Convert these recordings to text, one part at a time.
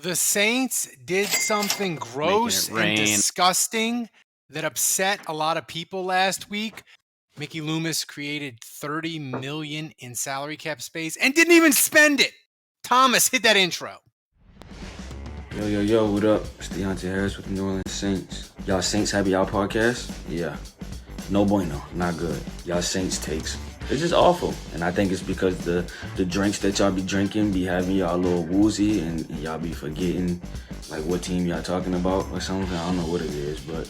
The Saints did something gross and disgusting that upset a lot of people last week. Mickey Loomis created $30 million in salary cap space and didn't even spend it. Thomas, hit that intro. Yo, what up? It's Deontay Harris with the New Orleans Saints. Y'all Saints Happy Hour podcast? Yeah. No bueno, not good. Y'all Saints takes. It's just awful. And I think it's because the drinks that y'all be drinking be having y'all a little woozy and y'all be forgetting like what team y'all talking about or something. I don't know what it is, but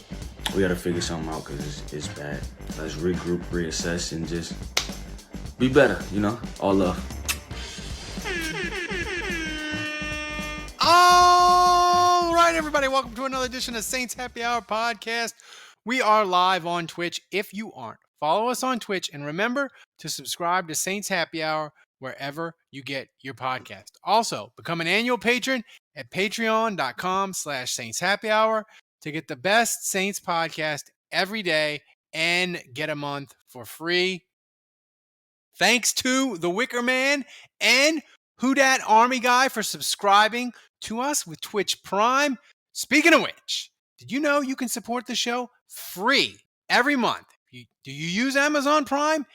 we gotta figure something out because it's bad. Let's regroup, reassess, and just be better, All love. All right, everybody, welcome to another edition of Saints Happy Hour podcast. We are live on Twitch. If you aren't, follow us on Twitch and remember to subscribe to Saints Happy Hour wherever you get your podcast. Also, become an annual patron at patreon.com/Saints Happy Hour to get the best Saints podcast every day and get a month for free. Thanks to the Wicker Man and Who Dat Army Guy for subscribing to us with Twitch Prime. Speaking of which, did you know you can support the show free every month? Do you use Amazon Prime?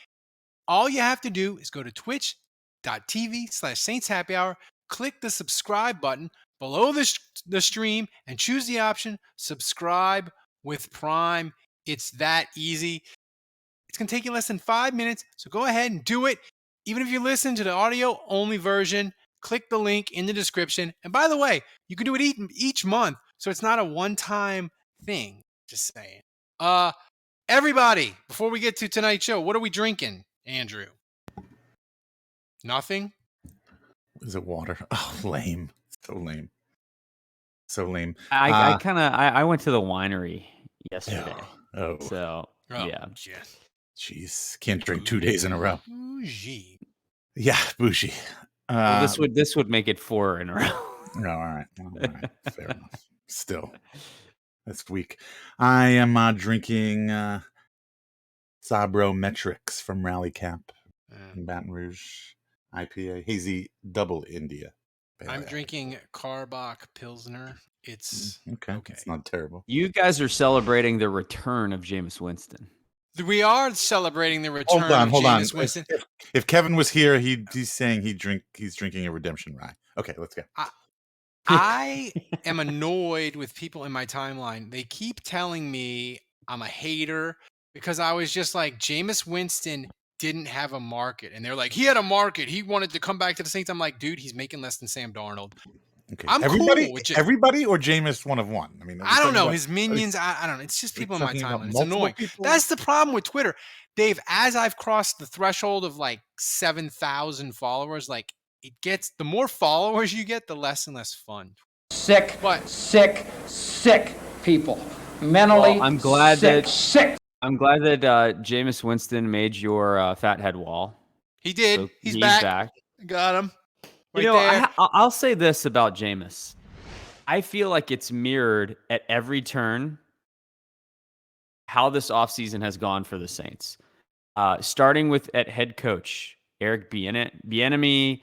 All you have to do is go to twitch.tv/Saints Happy Hour, click the subscribe button below the stream, and choose the option subscribe with Prime. It's that easy. It's going to take you less than 5 minutes, so go ahead and do it. Even if you listen to the audio-only version, click the link in the description. And by the way, you can do it each month, so it's not a one-time thing. Just saying. Everybody, before we get to tonight's show, what are we drinking, Andrew? Nothing? Is it water? Oh, lame. So lame. I went to the winery yesterday. Yeah. Jeez, can't drink 2 days in a row. Bougie. Yeah, bougie. Well, this would make it 4 in a row. No, all right. Fair enough. Still, that's weak. I am drinking Sabrometrics from Rally Cap in Baton Rouge, IPA, hazy double India. I'm drinking Karbach Pilsner. It's okay. It's not terrible. You guys are celebrating the return of Jameis Winston. We are celebrating the return of Jameis Winston. If Kevin was here, he's saying he's drinking a redemption rye. Okay, let's go. I am annoyed with people in my timeline. They keep telling me I'm a hater because I was just like, Jameis Winston didn't have a market. And they're like, he had a market. He wanted to come back to the Saints. I'm like, dude, he's making less than Sam Darnold. Okay. I'm everybody, cool with everybody or Jameis one of one? I mean, I don't know. His minions, I don't know. It's just people in my timeline. It's annoying. That's the problem with Twitter. Dave, as I've crossed the threshold of like 7,000 followers, like it gets, the more followers you get, the less and less fun. Sick people. Mentally I'm glad sick. I'm glad that Jameis Winston made your fathead wall. He did. So he's back. Got him. Right I'll say this about Jameis. I feel like it's mirrored at every turn how this offseason has gone for the Saints. Starting with at head coach, Eric Bieniemy,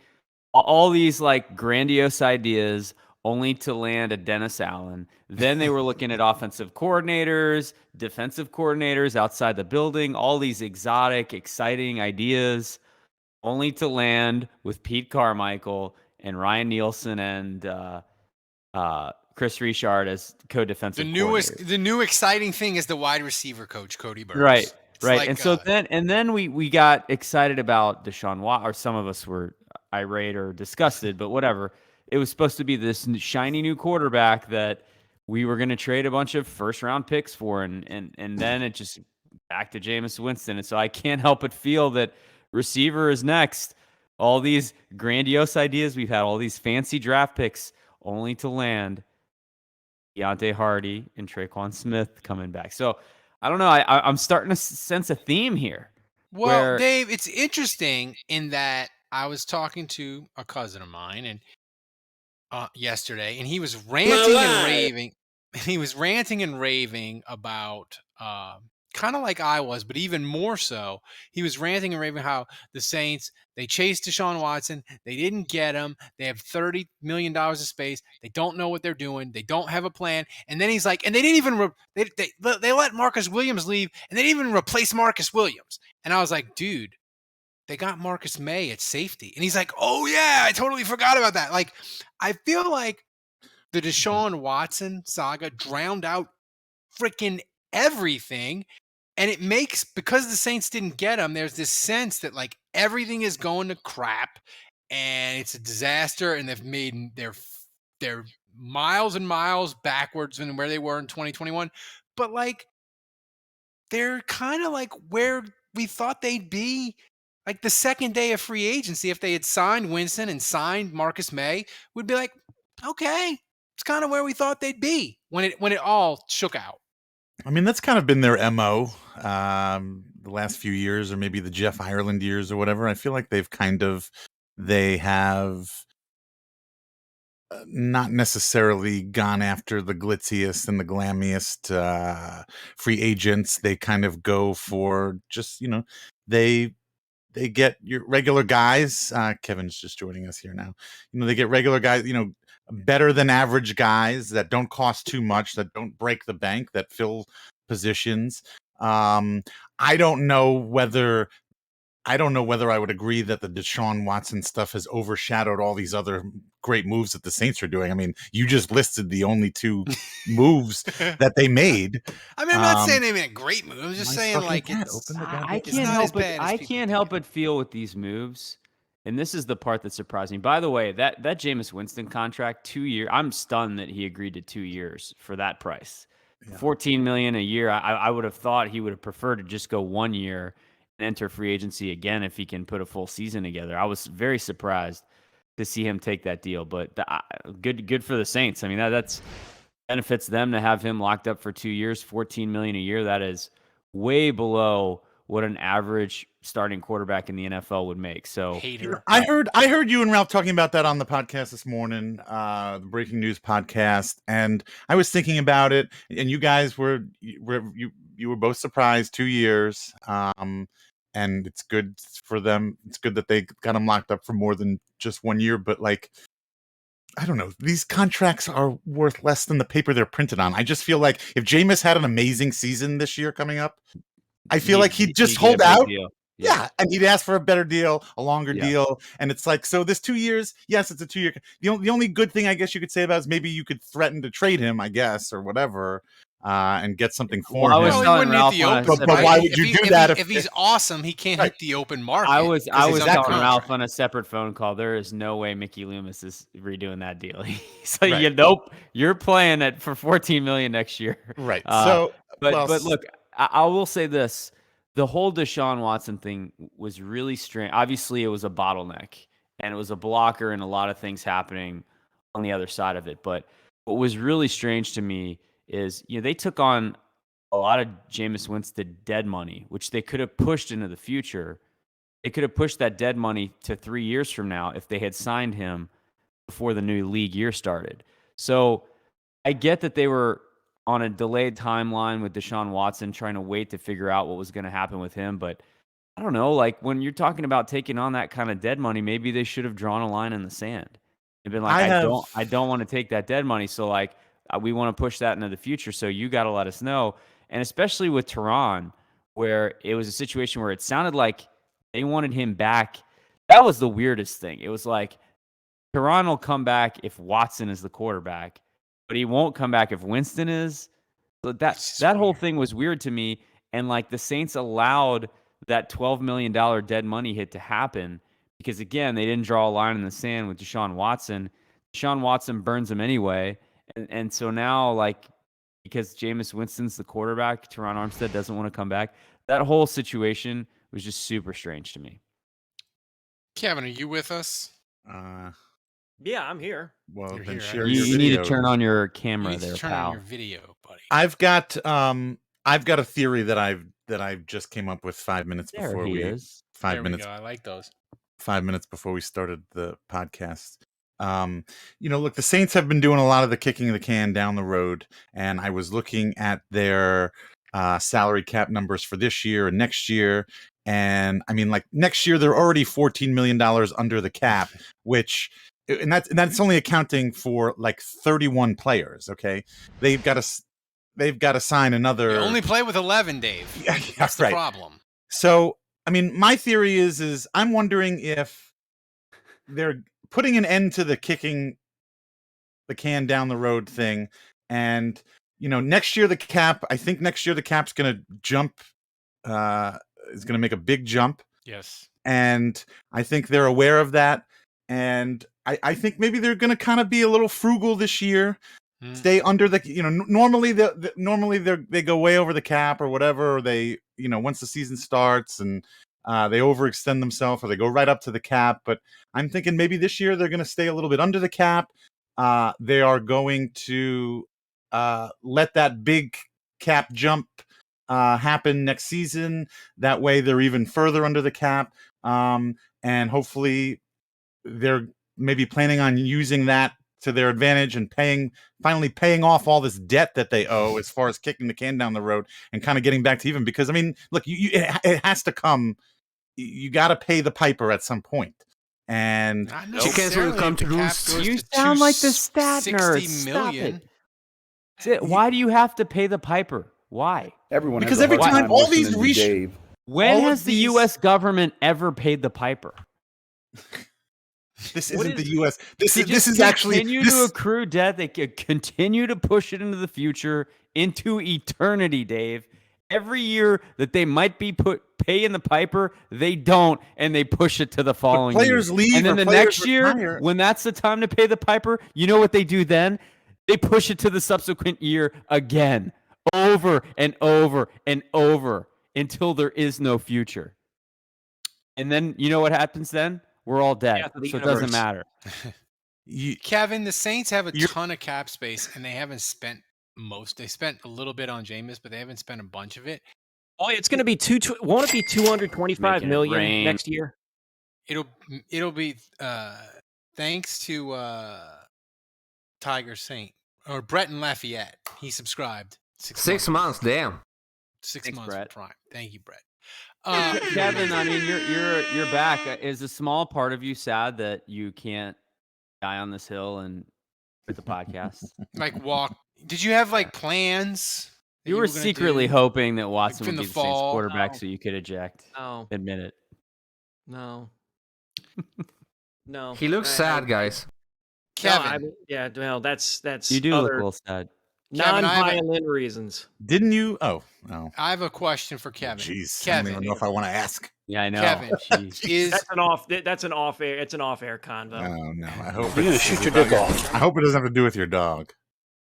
all these like grandiose ideas only to land a Dennis Allen. Then they were looking at offensive coordinators, defensive coordinators outside the building, all these exotic, exciting ideas, only to land with Pete Carmichael and Ryan Nielsen and Chris Richard as co-defensive coordinators. The new exciting thing is the wide receiver coach, Cody Burns. Right. Like, and so then we got excited about Deshaun Watson, or some of us were irate or disgusted, but whatever. It was supposed to be this shiny new quarterback that we were going to trade a bunch of first-round picks for, and then it just back to Jameis Winston. And so I can't help but feel that receiver is next. All these grandiose ideas we've had, all these fancy draft picks, only to land Deontay Hardy and Traquan Smith coming back. So I don't know. I'm starting to sense a theme here. Well, Dave, it's interesting in that I was talking to a cousin of mine and yesterday, and he was ranting and raving. He was ranting and raving about kind of like I was, but even more so. He was ranting and raving how the Saints, they chased Deshaun Watson, they didn't get him, they have $30 million of space, they don't know what they're doing, they don't have a plan. And then he's like, and they didn't even they let Marcus Williams leave, and they didn't even replace Marcus Williams. And I was like, dude, they got Marcus May at safety. And he's like, oh yeah, I totally forgot about that. Like, I feel like the Deshaun Watson saga drowned out freaking everything. And it makes, because the Saints didn't get him, there's this sense that like everything is going to crap and it's a disaster, and they've made their miles and miles backwards than where they were in 2021. But like, they're kind of like where we thought they'd be like the second day of free agency. If they had signed Winston and signed Marcus May, we'd be like, okay, it's kind of where we thought they'd be when it all shook out. I mean, that's kind of been their MO the last few years, or maybe the Jeff Ireland years or whatever. I feel like they have not necessarily gone after the glitziest and the glammiest free agents. They kind of go for just, they get your regular guys. Kevin's just joining us here now. They get regular guys, better than average guys that don't cost too much, that don't break the bank, that fill positions. I don't know whether I would agree that the Deshaun Watson stuff has overshadowed all these other great moves that the Saints are doing. I mean, you just listed the only two moves that they made. I mean, I'm not saying they made a great move. I'm just saying, like, I can't help but feel with these moves, and this is the part that surprised me. By the way, that Jameis Winston contract, 2 years. I'm stunned that he agreed to 2 years for that price. Yeah. $14 million a year. I would have thought he would have preferred to just go 1 year and enter free agency again if he can put a full season together. I was very surprised to see him take that deal, but good for the Saints. I mean, that's benefits them to have him locked up for 2 years, $14 million a year. That is way below what an average starting quarterback in the NFL would make. So hater. I heard you and Ralph talking about that on the podcast this morning, the Breaking News podcast, and I was thinking about it, and you guys were both surprised. 2 years, and it's good for them. It's good that they got him locked up for more than just 1 year. But like, I don't know, these contracts are worth less than the paper they're printed on. I just feel like if Jameis had an amazing season this year coming up, I feel like he'd just hold out. Yeah, and he'd ask for a better deal, a longer deal, and it's like, so this 2 years, yes, it's a 2 year. The only good thing I guess you could say about it is maybe you could threaten to trade him, I guess, or whatever, and get something for him. But why would you do that? If he's awesome, he can't hit the open market. I was telling Ralph on a separate phone call, there is no way Mickey Loomis is redoing that deal. He's like, nope, you're playing it for $14 million next year. Right. But look, I will say this. The whole Deshaun Watson thing was really strange. Obviously, it was a bottleneck, and it was a blocker and a lot of things happening on the other side of it. But what was really strange to me is, they took on a lot of Jameis Winston dead money, which they could have pushed into the future. They could have pushed that dead money to 3 years from now if they had signed him before the new league year started. So I get that they were on a delayed timeline with Deshaun Watson, trying to wait to figure out what was going to happen with him. But I don't know, like when you're talking about taking on that kind of dead money, maybe they should have drawn a line in the sand and been like, I don't want to take that dead money. So like, we want to push that into the future. So you got to let us know. And especially with Tehran, where it was a situation where it sounded like they wanted him back. That was the weirdest thing. It was like, Tehran will come back if Watson is the quarterback, but he won't come back if Winston is. So that whole thing was weird to me. And like the Saints allowed that $12 million dead money hit to happen because, again, they didn't draw a line in the sand with Deshaun Watson. Deshaun Watson burns him anyway. And so now, like, because Jameis Winston's the quarterback, Teron Armstead doesn't want to come back. That whole situation was just super strange to me. Kevin, are you with us? Yeah, I'm here. Well, You're then here, share right? your You need video. to turn on your camera You need there, to turn pal. on your video, buddy. I've got a theory that I've just came up with 5 minutes There before he we is. 5 There minutes we go. I like those. 5 minutes before we started the podcast. Look, the Saints have been doing a lot of the kicking the can down the road, and I was looking at their salary cap numbers for this year and next year. And I mean, like next year, they're already $14 million under the cap, and that's only accounting for like 31 players. Okay. They've got to sign another. You only play with 11, Dave. Yeah, That's the right. problem. So, I mean, my theory is I'm wondering if they're putting an end to the kicking the can down the road thing. And, next year I think next year the cap's going to jump, is going to make a big jump. Yes. And I think they're aware of that. And I think maybe they're going to kind of be a little frugal this year. Stay under the, normally they go way over the cap or whatever, or they, once the season starts and they overextend themselves or they go right up to the cap. But I'm thinking maybe this year they're going to stay a little bit under the cap. They are going to let that big cap jump happen next season. That way they're even further under the cap. And hopefully they're maybe planning on using that to their advantage and finally paying off all this debt that they owe as far as kicking the can down the road and kind of getting back to even. Because I mean, look, it has to come. You got to pay the piper at some point. And chickens will come to roost. You sound like the stat nerd. Stop it. Why do you have to pay the piper? Why? Everyone because every time all these when has the U.S. government ever paid the piper? This isn't the U.S. This is actually continue to accrue debt. They continue to push it into the future, into eternity, Dave. Every year that they might be paying the piper, they don't, and they push it to the following players year. leave, and then the next year, when that's the time to pay the piper, you know what they do then? They push it to the subsequent year again, over and over and over until there is no future. And then you know what happens then? We're all dead, so it doesn't matter. Kevin, the Saints have a ton of cap space, and they haven't spent most. They spent a little bit on Jameis, but they haven't spent a bunch of it. Oh, it's going to be won't it be $225 million next year? It'll be thanks to Tiger Saint or Brett and Lafayette. He subscribed 6 months. Damn. 6 months Brett. for Prime. Thank you, Brett. Kevin, I mean, you're back. Is a small part of you sad that you can't die on this hill and quit the podcast? Like walk? Did you have like plans? You were secretly hoping that Watson would be the Saints quarterback, No. so you could eject. No. Admit it. No. No. He looks sad, guys. Kevin. Well, that's You do look a little sad. Non-violin reasons. Didn't you? Oh. I have a question for Kevin. Jeez, Kevin. I don't even know if I want to ask. Yeah, I know. Kevin, That's an off-air. It's an off-air convo. Oh no! I hope You're gonna shoot your dick off. I hope it doesn't have to do with your dog.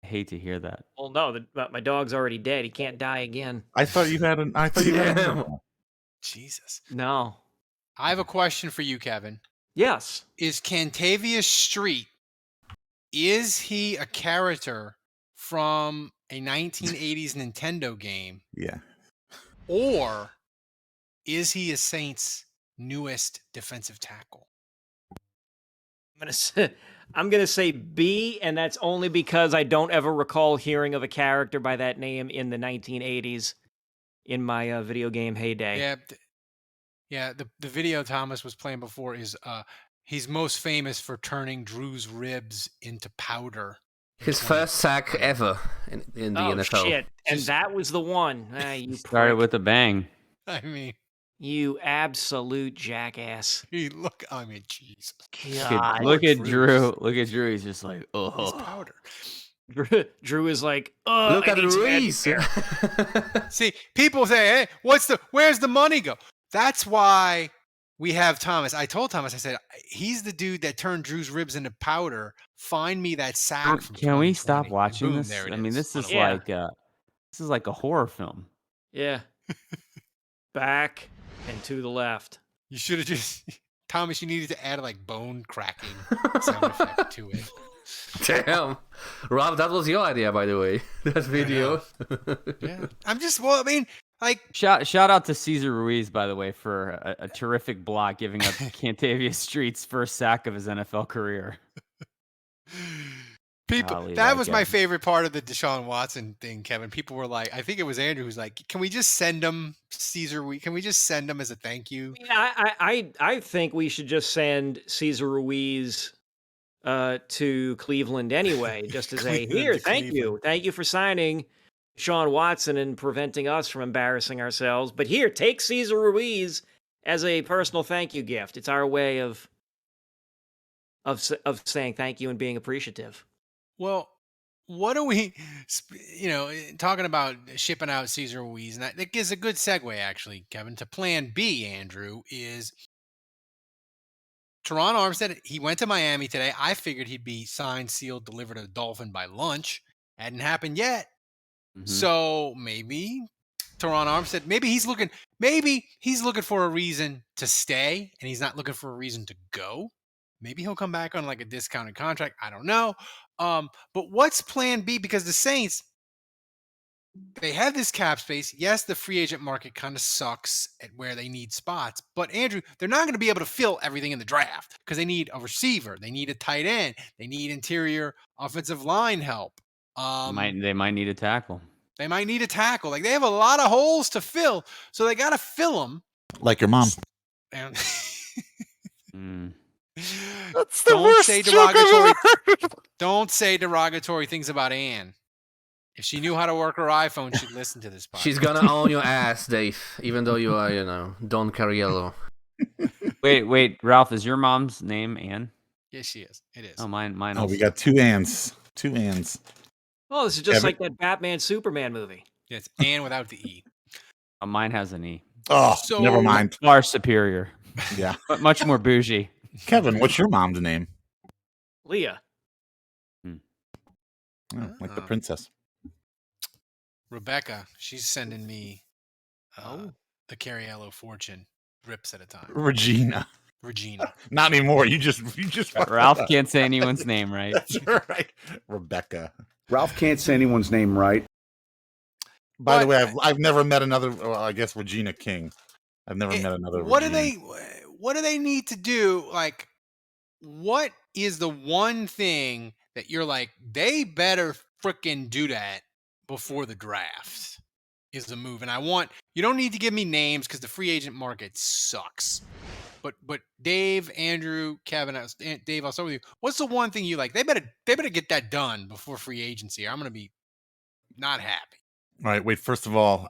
I hate to hear that. Well, no, my dog's already dead. He can't die again. I thought you had an. Jesus. No. I have a question for you, Kevin. Yes. Is Cantavius Street? Is he a character from a 1980s Nintendo game? Yeah. Or is he a Saints' newest defensive tackle? I'm gonna say B, and that's only because I don't ever recall hearing of a character by that name in the 1980s in my video game heyday. Yeah. The video Thomas was playing before is he's most famous for turning Drew's ribs into powder. His first sack ever in the NFL. Shit. And that was the one. You started with a bang. I mean, you absolute jackass. I mean, Jesus. God. Look at Drew. Look at Drew. He's just like, oh. Powder. Drew is like, oh, look at Ruiz. See, people say, hey, where's the money go? That's why we have Thomas. I told Thomas, I said, he's the dude that turned Drew's ribs into powder. Find me that sack. Can we stop watching boom, this? I mean, this is like a horror film. Yeah. Back and to the left. You should have Thomas, you needed to add like bone cracking sound effect to it. Damn. Rob, that was your idea, by the way. That video. Yeah. Shout out to Cesar Ruiz, by the way, for a terrific block, giving up Cantavius Street's first sack of his NFL career. People, that was my favorite part of the Deshaun Watson thing, Kevin. People were like, I think it was Andrew who's like, "Can we just send him Caesar? Can we just send him as a thank you?" Yeah, I think we should just send Cesar Ruiz to Cleveland anyway, just as a Cleveland here, to thank Cleveland. you for signing Sean Watson and preventing us from embarrassing ourselves. But here, take Cesar Ruiz as a personal thank you gift. It's our way of saying thank you and being appreciative. Well, what are we, talking about shipping out Caesar Ruiz? And that gives a good segue, actually, Kevin, to plan B, Andrew, is Teron Armstead. He went to Miami today. I figured he'd be signed, sealed, delivered a Dolphin by lunch. Hadn't happened yet. Mhm. So maybe Teron Armstead, maybe he's looking for a reason to stay and he's not looking for a reason to go. Maybe he'll come back on like a discounted contract. I don't know. But what's plan B? Because the Saints, they have this cap space. Yes, the free agent market kind of sucks at where they need spots. But Andrew, they're not going to be able to fill everything in the draft because they need a receiver. They need a tight end. They need interior offensive line help. They might need a tackle. They might need a tackle. Like they have a lot of holes to fill. So they got to fill them. Like your mom. And That's the worst joke I've ever heard. Don't say derogatory things about Ann. If she knew how to work her iPhone, she'd listen to this podcast. She's gonna own your ass, Dave, even though you are, Don Cariello. Wait, Ralph, is your mom's name Ann? Yes, she is. It is. Oh, mine. Oh, Also. we got two Anns. Two Anns. Oh, this is just Kevin? like that Batman Superman movie. Yes, Ann without the E. Mine has an E. Oh, So- never mind. Far superior, Yeah. but much more bougie. Kevin, what's your mom's name? Leah. Oh, like the princess. Rebecca, she's sending me the Cariello fortune rips at a time. Regina. Not anymore. You just fucked Ralph that up. can't say anyone's name, right? That's right. Rebecca. Ralph can't say anyone's name right. By the way, I've never met another. Well, I guess Regina King. I've never met another. What Regina. do they need to do? Like, what is the one thing that you're like, they better freaking do that before the draft is the move? And you don't need to give me names because the free agent market sucks. But Dave, Andrew, Kevin, Dave, I'll start with you. What's the one thing you like? They better get that done before free agency. I'm gonna be not happy. All right, wait. First of all,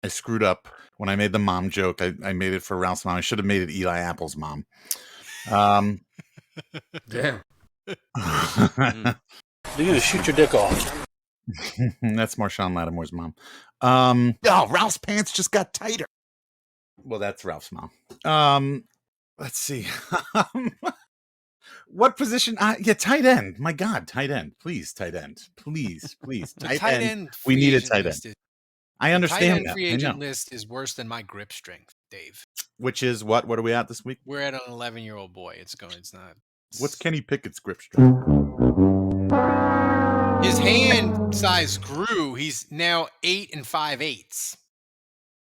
I screwed up when I made the mom joke. I made it for Ralph's mom. I should have made it Eli Apple's mom. Damn. You're gonna shoot your dick off. That's Marshawn Lattimore's mom. Oh, Ralph's pants just got tighter. Well, that's Ralph's mom. Let's see. What position? Yeah, tight end. My God, tight end. Please, tight end. Please. The tight end. We need a free tight agent end. list I tight understand end that. free I agent know. list is worse than my grip strength, Dave. Which is what? What are we at this week? We're at an 11-year-old boy. It's not. What's Kenny Pickett's grip strength? His hand size grew. He's now 8 5/8.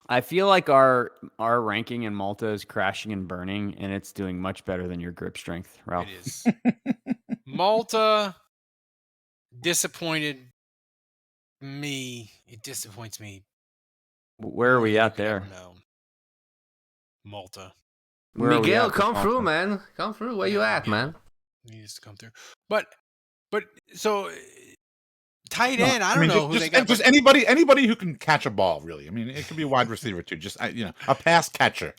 I feel like our ranking in Malta is crashing and burning, and it's doing much better than your grip strength, Ralph. It is. Malta disappointed me. It disappoints me. Where are we at there? No. Malta. Where are we Miguel, at with come Malta? through, man. Come through. Where you at, man? He needs to come through. But so tight No, end, I don't know who just, they got. Just but anybody who can catch a ball, really. I mean, it could be a wide receiver too. Just a pass catcher.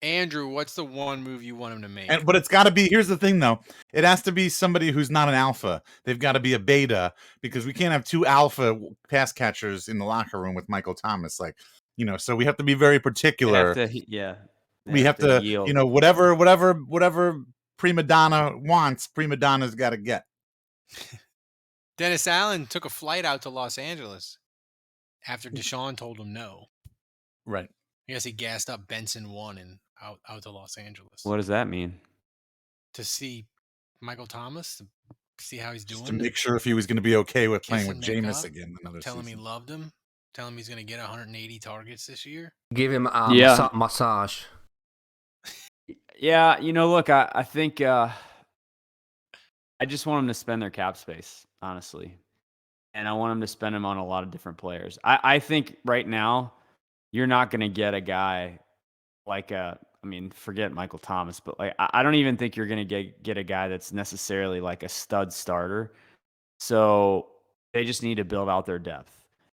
Andrew, what's the one move you want him to make? But it's got to be. Here's the thing, though. It has to be somebody who's not an alpha. They've got to be a beta because we can't have two alpha pass catchers in the locker room with Michael Thomas. So we have to be very particular. We have to yield. whatever prima donna wants, prima donna's got to get. Dennis Allen took a flight out to Los Angeles after Deshaun told him no. Right. I guess he gassed up Benson 1 and out to Los Angeles. What does that mean? To see Michael Thomas, to see how he's doing. Just to make sure if he was going to be okay with Kiss playing and with make Jameis up, again another tell him he season. loved him. Tell him he's going to get 180 targets this year. Give him a Yeah. massage. Yeah, look, I think I just want them to spend their cap space, honestly. And I want them to spend them on a lot of different players. I think right now you're not going to get a guy like forget Michael Thomas, but like I don't even think you're going to get a guy that's necessarily like a stud starter. So they just need to build out their depth.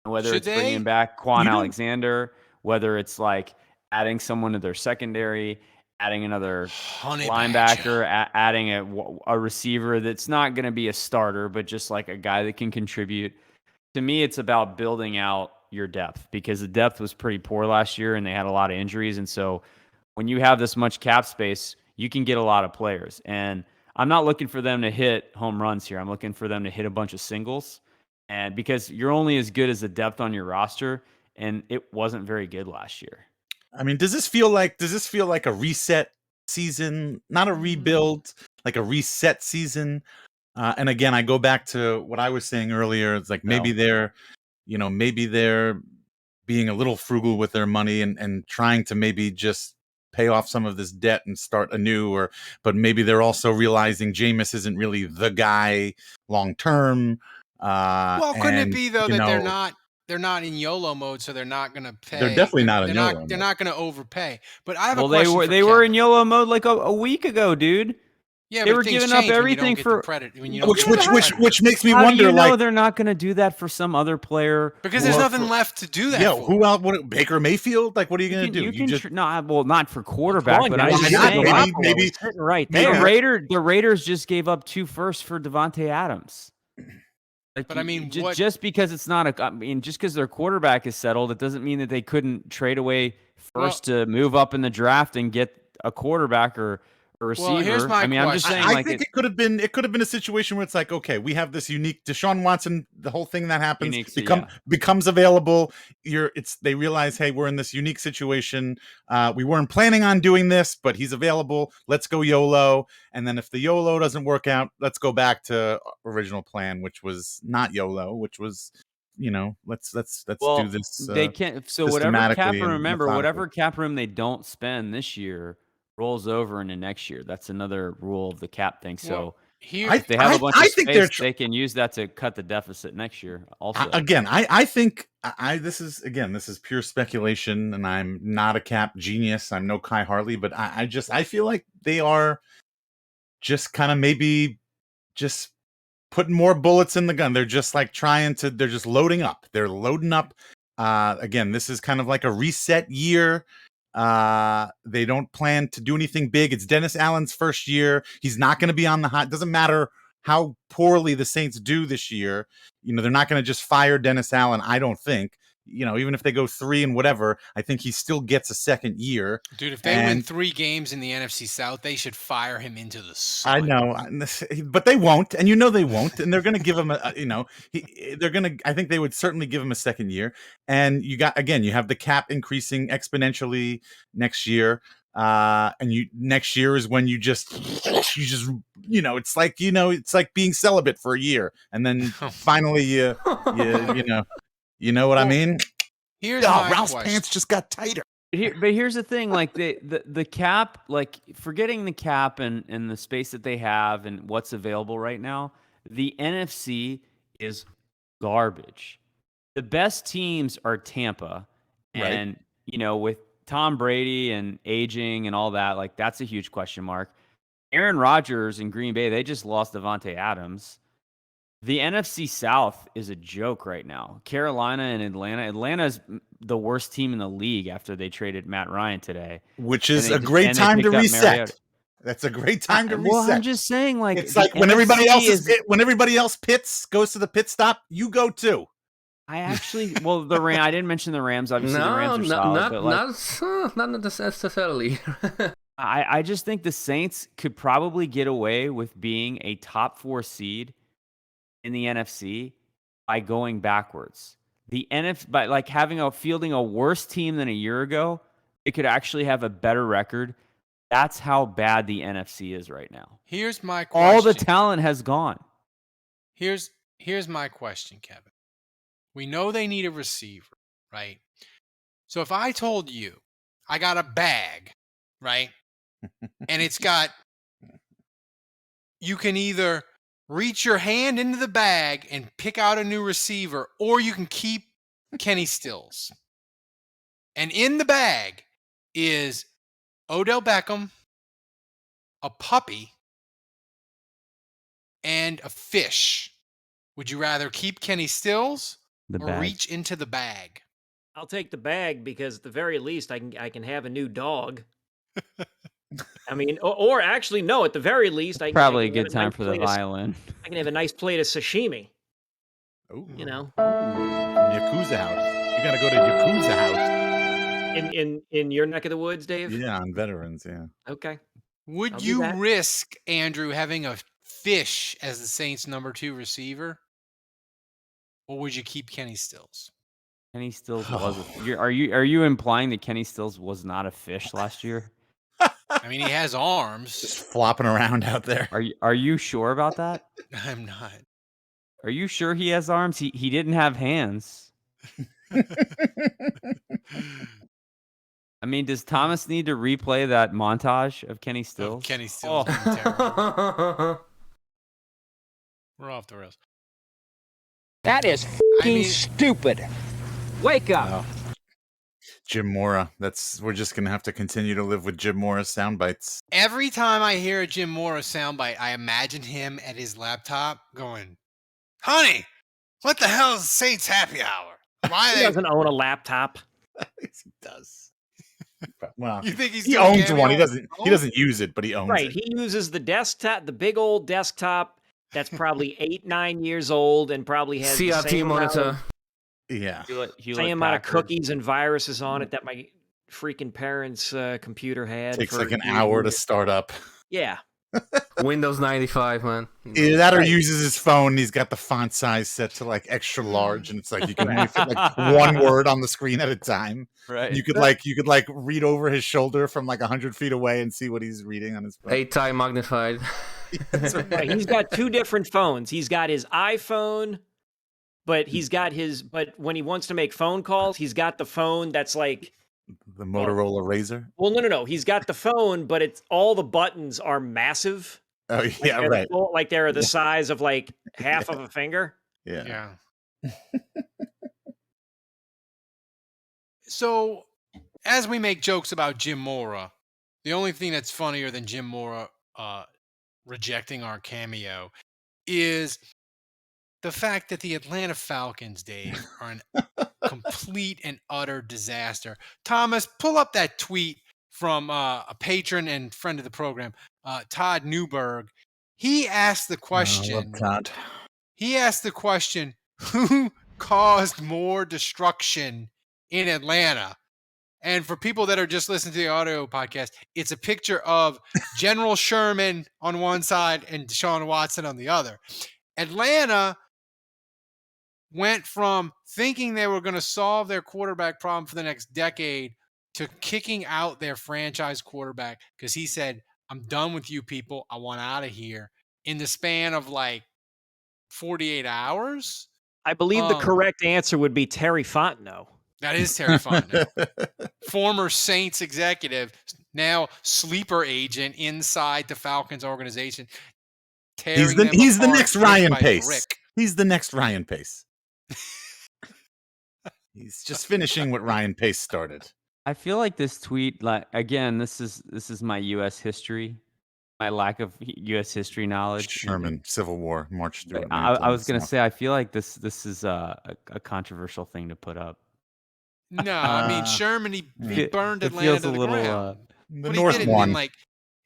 And whether Should it's bringing they? back Quan You don't- Alexander, whether it's like adding someone to their secondary, adding another Honey linebacker, badger. adding a receiver that's not going to be a starter, but just like a guy that can contribute. To me, it's about building out your depth because the depth was pretty poor last year and they had a lot of injuries. And so when you have this much cap space, you can get a lot of players. And I'm not looking for them to hit home runs here. I'm looking for them to hit a bunch of singles. And because you're only as good as the depth on your roster, and it wasn't very good last year. I mean, does this feel like a reset season, not a rebuild, like a reset season? And again, I go back to what I was saying earlier. It's like maybe they're being a little frugal with their money and trying to maybe just pay off some of this debt and start anew, but maybe they're also realizing Jameis isn't really the guy long term. Well, couldn't it be though you that know, they're not in YOLO mode, so they're not going to pay. they're definitely not in They're YOLO not. They're mode. not going to overpay. But I have Well, a question. they were in YOLO mode like a week ago, dude. Yeah, they but were things giving up change when you don't everything get for the credit. When you don't get the credit. Which makes me How wonder, do you know like, they're not going to do that for some other player? Because there's nothing left to do that. yo, for. who else? What, Baker Mayfield? Like, what are you going to do? You just can not for quarterback, on, but guys. I'm just Why not? saying, Maybe sitting right maybe- there. the Raiders just gave up 2 firsts for Devontae Adams. Like, But I mean, just because it's not just because their quarterback is settled, it doesn't mean that they couldn't trade away first to move up in the draft and get a quarterback or a receiver. Well, here's my I'm just question. saying, I think it could have been a situation where it's like, okay, we have this unique Deshaun Watson, the whole thing that happens becomes available. They realize, hey, we're in this unique situation. We weren't planning on doing this, but he's available. Let's go YOLO. And then if the YOLO doesn't work out, let's go back to original plan, which was not YOLO, which was, let's do this. They can't. So whatever cap room they don't spend this year rolls over into next year. That's another rule of the cap thing. So if they have a bunch of space, they can use that to cut the deficit next year. Also, I think this is pure speculation, and I'm not a cap genius. I'm no Kai Harley, but I feel like they are just kind of maybe just putting more bullets in the gun. They're just like they're just loading up. They're loading up. Again, this is kind of like a reset year. They don't plan to do anything big. It's Dennis Allen's first year. He's not going to be on the hot. Doesn't matter how poorly the Saints do this year. They're not going to just fire Dennis Allen. I don't think. Even if they go 3 and whatever, I think he still gets a second year. Dude, if they win 3 games in the NFC South, they should fire him into the sun. I know, but they won't, and they won't, and they're going to give him I think they would certainly give him a second year. And you have the cap increasing exponentially next year. And next year is when it's like being celibate for a year, and then finally you know what I mean? Here's my Ralph's question. pants just got tighter. But here's the thing: like the cap, like forgetting the cap and the space that they have and what's available right now, the NFC is garbage. The best teams are Tampa, and with Tom Brady and aging and all that, like that's a huge question mark. Aaron Rodgers in Green Bay, they just lost Devontae Adams. The NFC South is a joke right now. Carolina and Atlanta. Atlanta's the worst team in the league after they traded Matt Ryan today. Which is a great time to reset. That's a great time to reset. Well, I'm just saying, like, it's like when everybody else goes to the pit stop, you go too. I didn't mention the Rams. Obviously, the Rams are solid, not necessarily. I just think the Saints could probably get away with being a top 4 seed in the NFC by going backwards. The NFC, by like fielding a worse team than a year ago, it could actually have a better record. That's how bad the NFC is right now. Here's my question. All the talent has gone. Here's my question, Kevin. We know they need a receiver, right? So if I told you I got a bag, right? And it's got, you can either reach your hand into the bag and pick out a new receiver, or you can keep Kenny Stills. And in the bag is Odell Beckham, a puppy, and a fish. Would you rather keep Kenny Stills The or bag. reach into the bag? I'll take the bag because at the very least I can have a new dog. I mean, or actually no, at the very least I Probably a can have good time nice for the plate of- violin. I can have a nice plate of sashimi. Ooh. You know, Yakuza house. You got to go to Yakuza house. in your neck of the woods, Dave. Yeah, on veterans. Yeah. Okay. Would I'll do you that. risk, Andrew, having a fish as the Saints' number 2 receiver? Or would you keep Kenny Stills? Kenny Stills was. Are you implying that Kenny Stills was not a fish last year? I mean, he has arms. Just flopping around out there. Are you sure about that? I'm not. Are you sure he has arms? He didn't have hands. I mean, does Thomas need to replay that montage of Kenny Stills? Kenny Stills being terrible. We're off the rails. That is I mean, stupid. Wake up. Jim Mora. We're just gonna have to continue to live with Jim Mora sound bites. every time I hear a Jim Mora soundbite, I imagine him at his laptop going, "Honey, what the hell is Saints Happy Hour? Why He they?" doesn't own a laptop. He does. Well, You think he's he doing owns cameo one. He on doesn't. his He phone? doesn't use it, but he owns Right. it. He uses the desktop, the big old desktop that's probably 8-9 years old and probably has the CRT same monitor. Yeah. same amount of cookies and viruses on it that my freaking parents' computer had. Takes for like an years hour and to years. start up. Yeah. Windows 95, man. Either that or Right. uses his phone. He's got the font size set to like extra large, and it's like you can only fit like one word on the screen at a time. Right. You could read over his shoulder from like 100 feet away and see what he's reading on his phone. 8-time magnified. That's right. Right, he's got two different phones. He's got his iPhone, but but when he wants to make phone calls, he's got the phone that's like, The Motorola Razor. well, no. He's got the phone, but it's all the buttons are massive. Oh yeah, They're right. Like they're the Yeah. size of like half of a finger. Yeah. Yeah. So, as we make jokes about Jim Mora, the only thing that's funnier than Jim Mora rejecting our cameo is the fact that the Atlanta Falcons, Dave, are an complete and utter disaster. Thomas, pull up that tweet from a patron and friend of the program, Todd Newberg. He asked the question. Todd. He asked the question, who caused more destruction in Atlanta? And for people that are just listening to the audio podcast, it's a picture of General Sherman on one side and Deshaun Watson on the other. Atlanta went from thinking they were going to solve their quarterback problem for the next decade to kicking out their franchise quarterback because he said, "I'm done with you people. I want out of here," in the span of like 48 hours. I believe the correct answer would be Terry Fontenot. That is Terry Fontenot. Former Saints executive, now sleeper agent inside the Falcons organization. He's tearing the them apart next brick Ryan by Pace. brick. He's the next Ryan Pace. He's just finishing what Ryan Pace started. I feel like this tweet, like again, this is my U.S. history, my lack of U.S. history knowledge. Sherman, Civil War, March through. I was gonna say, I feel like this is a controversial thing to put up. No, I mean Sherman. He burned It Atlanta feels to a the little. ground. The But North he did it one. in like,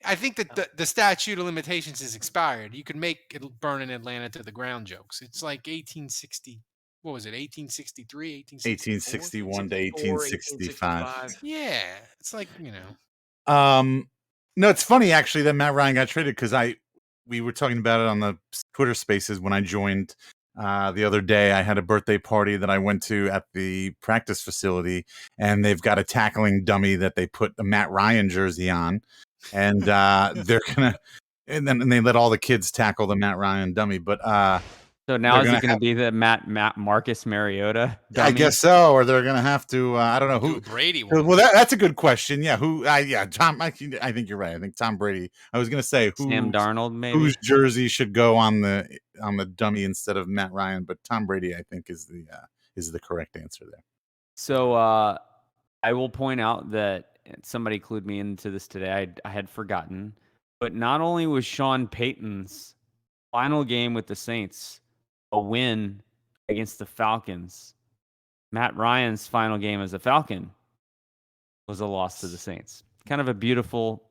I think that the statute of limitations is expired. You could make it burn in Atlanta to the ground jokes. It's like 1860. What was it? 1863, 1864? 1861 to 1865. Yeah, it's like, you know. No, it's funny actually that Matt Ryan got traded because we were talking about it on the Twitter Spaces when I joined the other day. I had a birthday party that I went to at the practice facility, and they've got a tackling dummy that they put a Matt Ryan jersey on, and they're gonna, and then they let all the kids tackle the Matt Ryan dummy. But So now They're is gonna it going to have, be the Marcus Mariota I dummy? guess so, or they're gonna have to. I don't know Do who. a Brady one. Well, that's a good question. Yeah, who? Yeah, Tom. I think you're right. I think Tom Brady. I was gonna say Sam Darnold, maybe? whose jersey should go on the dummy instead of Matt Ryan, but Tom Brady, I think, is the correct answer there. So I will point out that somebody clued me into this today. I had forgotten. But not only was Sean Payton's final game with the Saints a win against the Falcons, Matt Ryan's final game as a Falcon was a loss to the Saints. Kind of a beautiful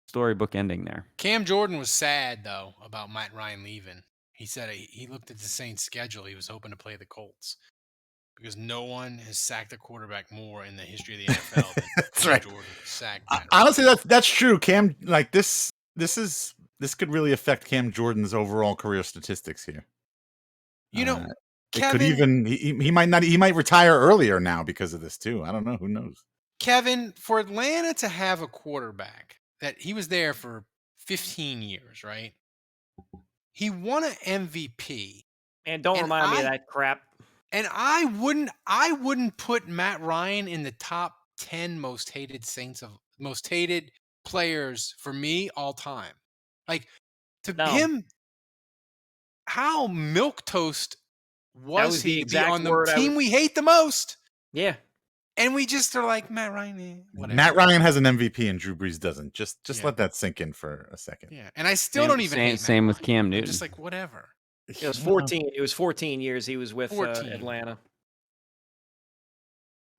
storybook ending there. Cam Jordan was sad, though, about Matt Ryan leaving. He said he looked at the Saints' schedule. He was hoping to play the Colts because no one has sacked a quarterback more in the history of the NFL than That's Cam right. Jordan sacked Matt Ryan. Honestly, that's true. Cam, like this could really affect Cam Jordan's overall career statistics here. You know, It Kevin, could even he might retire earlier now because of this too. I don't know. Who knows? Kevin, for Atlanta to have a quarterback that he was there for 15 years, right? He won an MVP. And don't And remind me of that crap. And I wouldn't put Matt Ryan in the top 10 most hated players for me all time. Like No. him, how milquetoast was the he to be exact on the word team we hate the most? Yeah. And we just are like, Matt Ryan, whatever. Matt Ryan has an MVP and Drew Brees doesn't. Just Yeah. let that sink in for a second. Yeah. And I still don't even hate Matt Same with Ryan. Cam I'm Newton. just like, whatever. It was 14. It was 14 years he was with 14. Atlanta.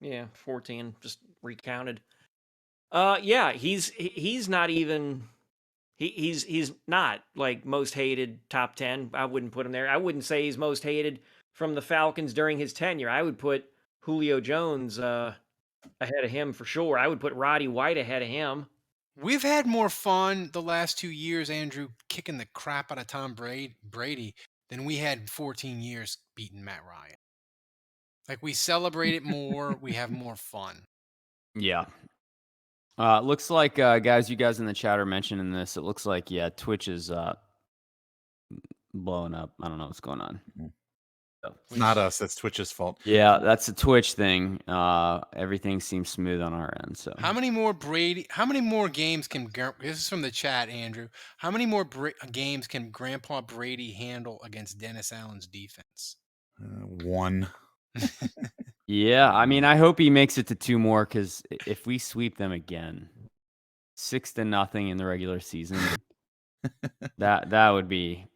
Yeah, 14. Just recounted. Yeah, he's not even. He's not like most hated top 10. I wouldn't put him there. I wouldn't say he's most hated from the Falcons during his tenure. I would put Julio Jones ahead of him for sure. I would put Roddy White ahead of him. We've had more fun the last 2 years, Andrew, kicking the crap out of Tom Brady than we had 14 years beating Matt Ryan. Like, we celebrate it more. We have more fun. Yeah. Looks like, guys, you guys in the chat are mentioning this. It looks like, yeah, Twitch is blowing up. I don't know what's going on. It's not us. That's Twitch's fault. Yeah, that's a Twitch thing. Everything seems smooth on our end. So How many more games can this is from the chat, Andrew? How many more games can Grandpa Brady handle against Dennis Allen's defense? 1. yeah, I mean, I hope he makes it to 2 more because if we sweep them again, 6-0 in the regular season, that would be.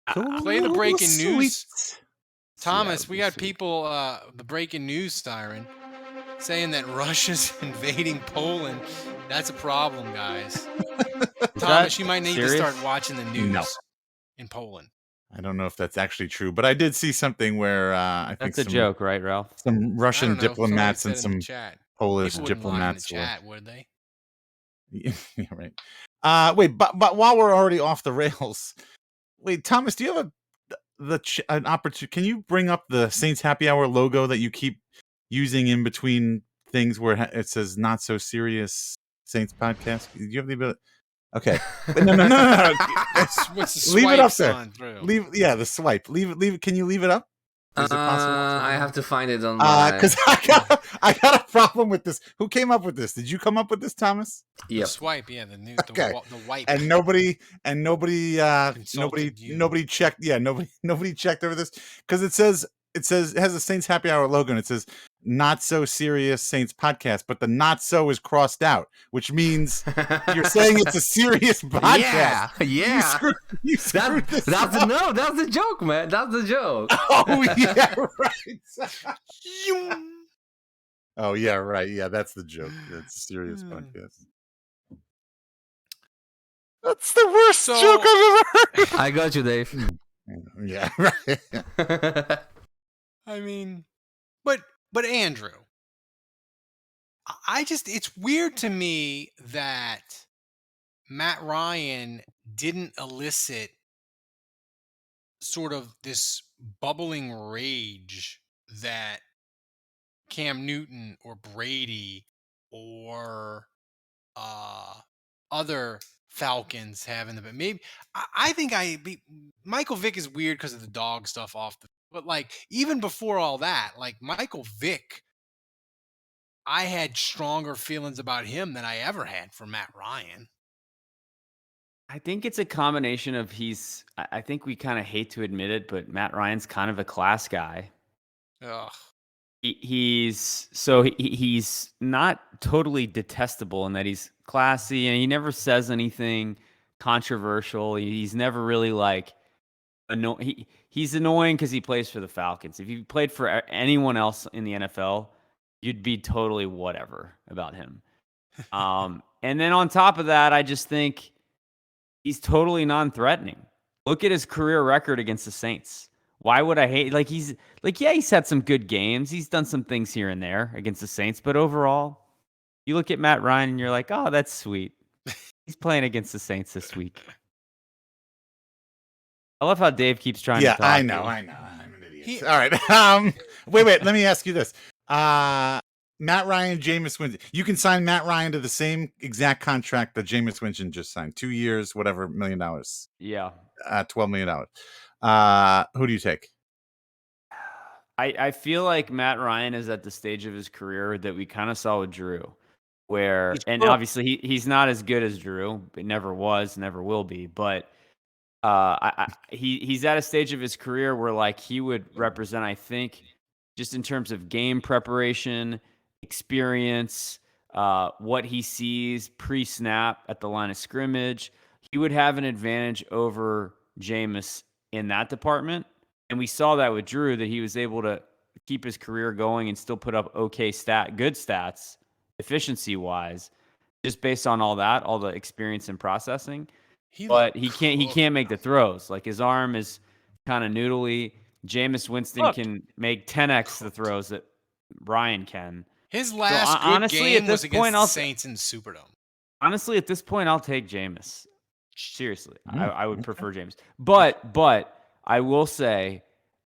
Play the breaking news. Thomas, Yeah, we got people, the breaking news siren, saying that Russia's invading Poland. That's a problem, guys. Thomas, you might need to start watching the news in Poland. I don't know if that's actually true, but I did see something where I think that's a joke, right, Ralph? Some Russian diplomats and some Polish diplomats. People wouldn't lie in the chat, would they? Yeah, right. Wait, but while we're already off the rails, wait, Thomas, do you have an opportunity? Can you bring up the Saints Happy Hour logo that you keep using in between things where it says "Not So Serious Saints Podcast"? Do you have the ability? Okay, no. Leave it up there. The swipe. Leave it. Can you leave it up? Is it possible? I have to find it on my. Because I got a problem with this. Who came up with this? Did you come up with this, Thomas? Yep. The swipe, yeah, the wipe. And nobody checked. Yeah, nobody checked over this because it has the Saints Happy Hour logo and it says "Not So Serious Saints Podcast," but the "not so" is crossed out, which means you're saying it's a serious podcast. Yeah. You screwed this up. That's the joke, man. That's the joke. Oh yeah, right. Oh yeah, right. Yeah, that's the joke. It's a serious podcast. That's the worst joke I've ever heard. I got you, Dave. Yeah, right. I mean, but Andrew, it's weird to me that Matt Ryan didn't elicit sort of this bubbling rage that Cam Newton or Brady or other Falcons having the maybe. I think Michael Vick is weird because of the dog stuff off the. But like even before all that, like Michael Vick, I had stronger feelings about him than I ever had for Matt Ryan. I think it's a combination of I think we kind of hate to admit it, but Matt Ryan's kind of a class guy. Ugh. He's not totally detestable in that he's classy and he never says anything controversial. He's never really like he's annoying because he plays for the Falcons. If he played for anyone else in the NFL, you'd be totally whatever about him. And then on top of that, I just think he's totally non-threatening. Look at his career record against the Saints. Why would I hate? Like he's had some good games. He's done some things here and there against the Saints, but overall, you look at Matt Ryan and you're like, oh, that's sweet. He's playing against the Saints this week. I love how Dave keeps trying to talk. I know. I'm an idiot. All right. Wait. Let me ask you this. Matt Ryan, Jameis Winston. You can sign Matt Ryan to the same exact contract that Jameis Winston just signed. 2 years, whatever, $1 million. Yeah. $12 million. Who do you take? I feel like Matt Ryan is at the stage of his career that we kind of saw with Drew, where obviously he's not as good as Drew. It never was, never will be. But he's at a stage of his career where like he would represent, I think, just in terms of game preparation, experience, what he sees pre-snap at the line of scrimmage, he would have an advantage over Jameis in that department. And we saw that with Drew, that he was able to keep his career going and still put up good stats, efficiency-wise, just based on all the experience and processing. But he can't make the throws. Like his arm is kind of noodly. Jameis Winston can make 10x the throws that Ryan can. His last good game was against the Saints in Superdome. Honestly, at this point, I'll take Jameis. Seriously, I would prefer Jameis. But I will say,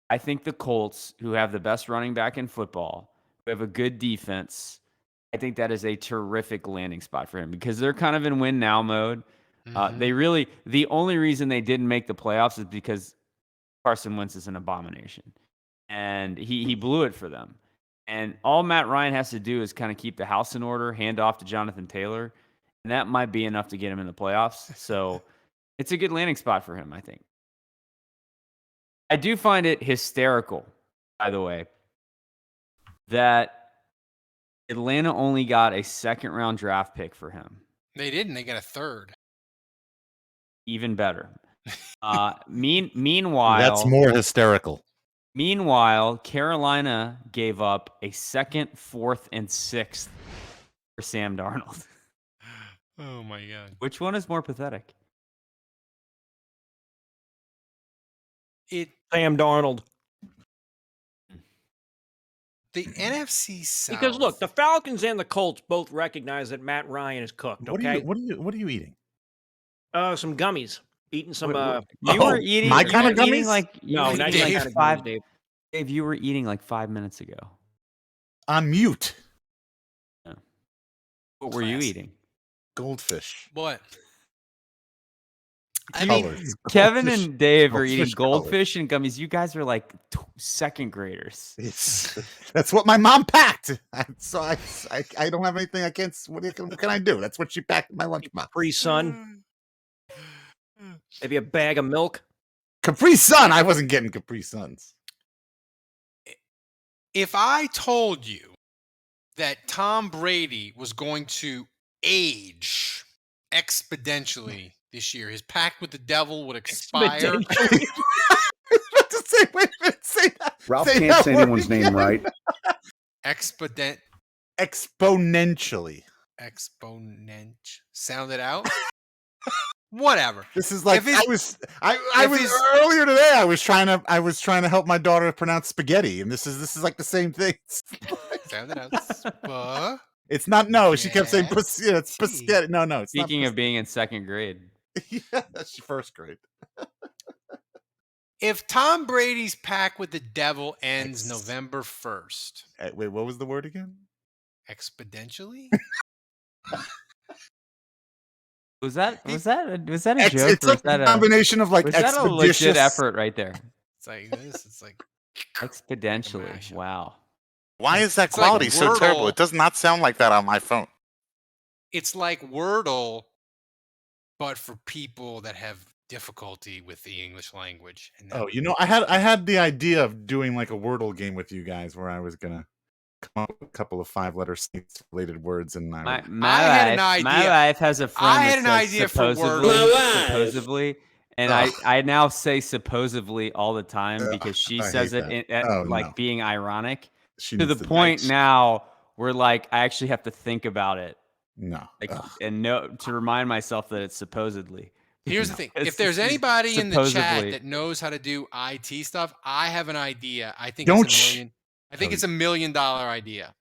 I think the Colts, who have the best running back in football, who have a good defense, I think that is a terrific landing spot for him because they're kind of in win now mode. The only reason they didn't make the playoffs is because Carson Wentz is an abomination. And he blew it for them. And all Matt Ryan has to do is kind of keep the house in order, hand off to Jonathan Taylor, and that might be enough to get him in the playoffs. So it's a good landing spot for him, I think. I do find it hysterical, by the way, that Atlanta only got a second-round draft pick for him. They didn't. They got a third. Even better. Meanwhile, that's more hysterical. Meanwhile, Carolina gave up a second, fourth, and sixth for Sam Darnold. Oh my God! Which one is more pathetic? Sam Darnold. The NFC South. Because look, the Falcons and the Colts both recognize that Matt Ryan is cooked. Okay. What are you eating? Some gummies. Eating some. You were eating my kind of gummies. No, not your kind of gummies, Dave. Dave, you were eating like 5 minutes ago. On mute. Yeah. What were you eating? Goldfish. What? I mean, Kevin and Dave are eating goldfish and gummies. You guys are like second graders. That's what my mom packed. So I don't have anything. I can't. What can I do? That's what she packed in my lunchbox. Capri Sun. Maybe a bag of milk. Capri Sun. I wasn't getting Capri Suns. If I told you that Tom Brady was going to age exponentially this year, his pact with the devil would expire. Say that. Ralph can't say anyone's name right. Exponentially. Sound it out. Whatever. This is like I was earlier today. I was trying to help my daughter pronounce spaghetti, and this is like the same thing. Sound it out. It's not. No, she kept saying it's spaghetti. No, it's Speaking not of being in second grade. Yeah, that's first grade. If Tom Brady's pact with the devil ends November 1st. Wait, what was the word again? Exponentially? Was that a joke, It's or a was that a combination of like was that a legit expeditious effort right there? It's like this. It's like Exponentially. mashup. Wow. Why is that It's like quality so terrible? Wordle. It does not sound like that on my phone. It's like Wordle, but for people that have difficulty with the English language. And Oh, I had the idea of doing like a Wordle game with you guys where I was gonna come up with a couple of 5-letter Saints related words, and My I had an my idea. wife has a friend I had that an says idea for supposedly, Wordle. supposedly, and Ugh. I now say supposedly all the time Ugh, because she I says hate it that. Oh, like no. being ironic She to needs the to point die. now where like I actually have to think about it, No. like, Ugh. and to remind myself that it's supposedly. Here's the thing. It's If there's just anybody in the chat supposedly. that knows how to do IT stuff, I have an idea. I think Don't it's sh- a million. I think Oh, it's $1 million idea.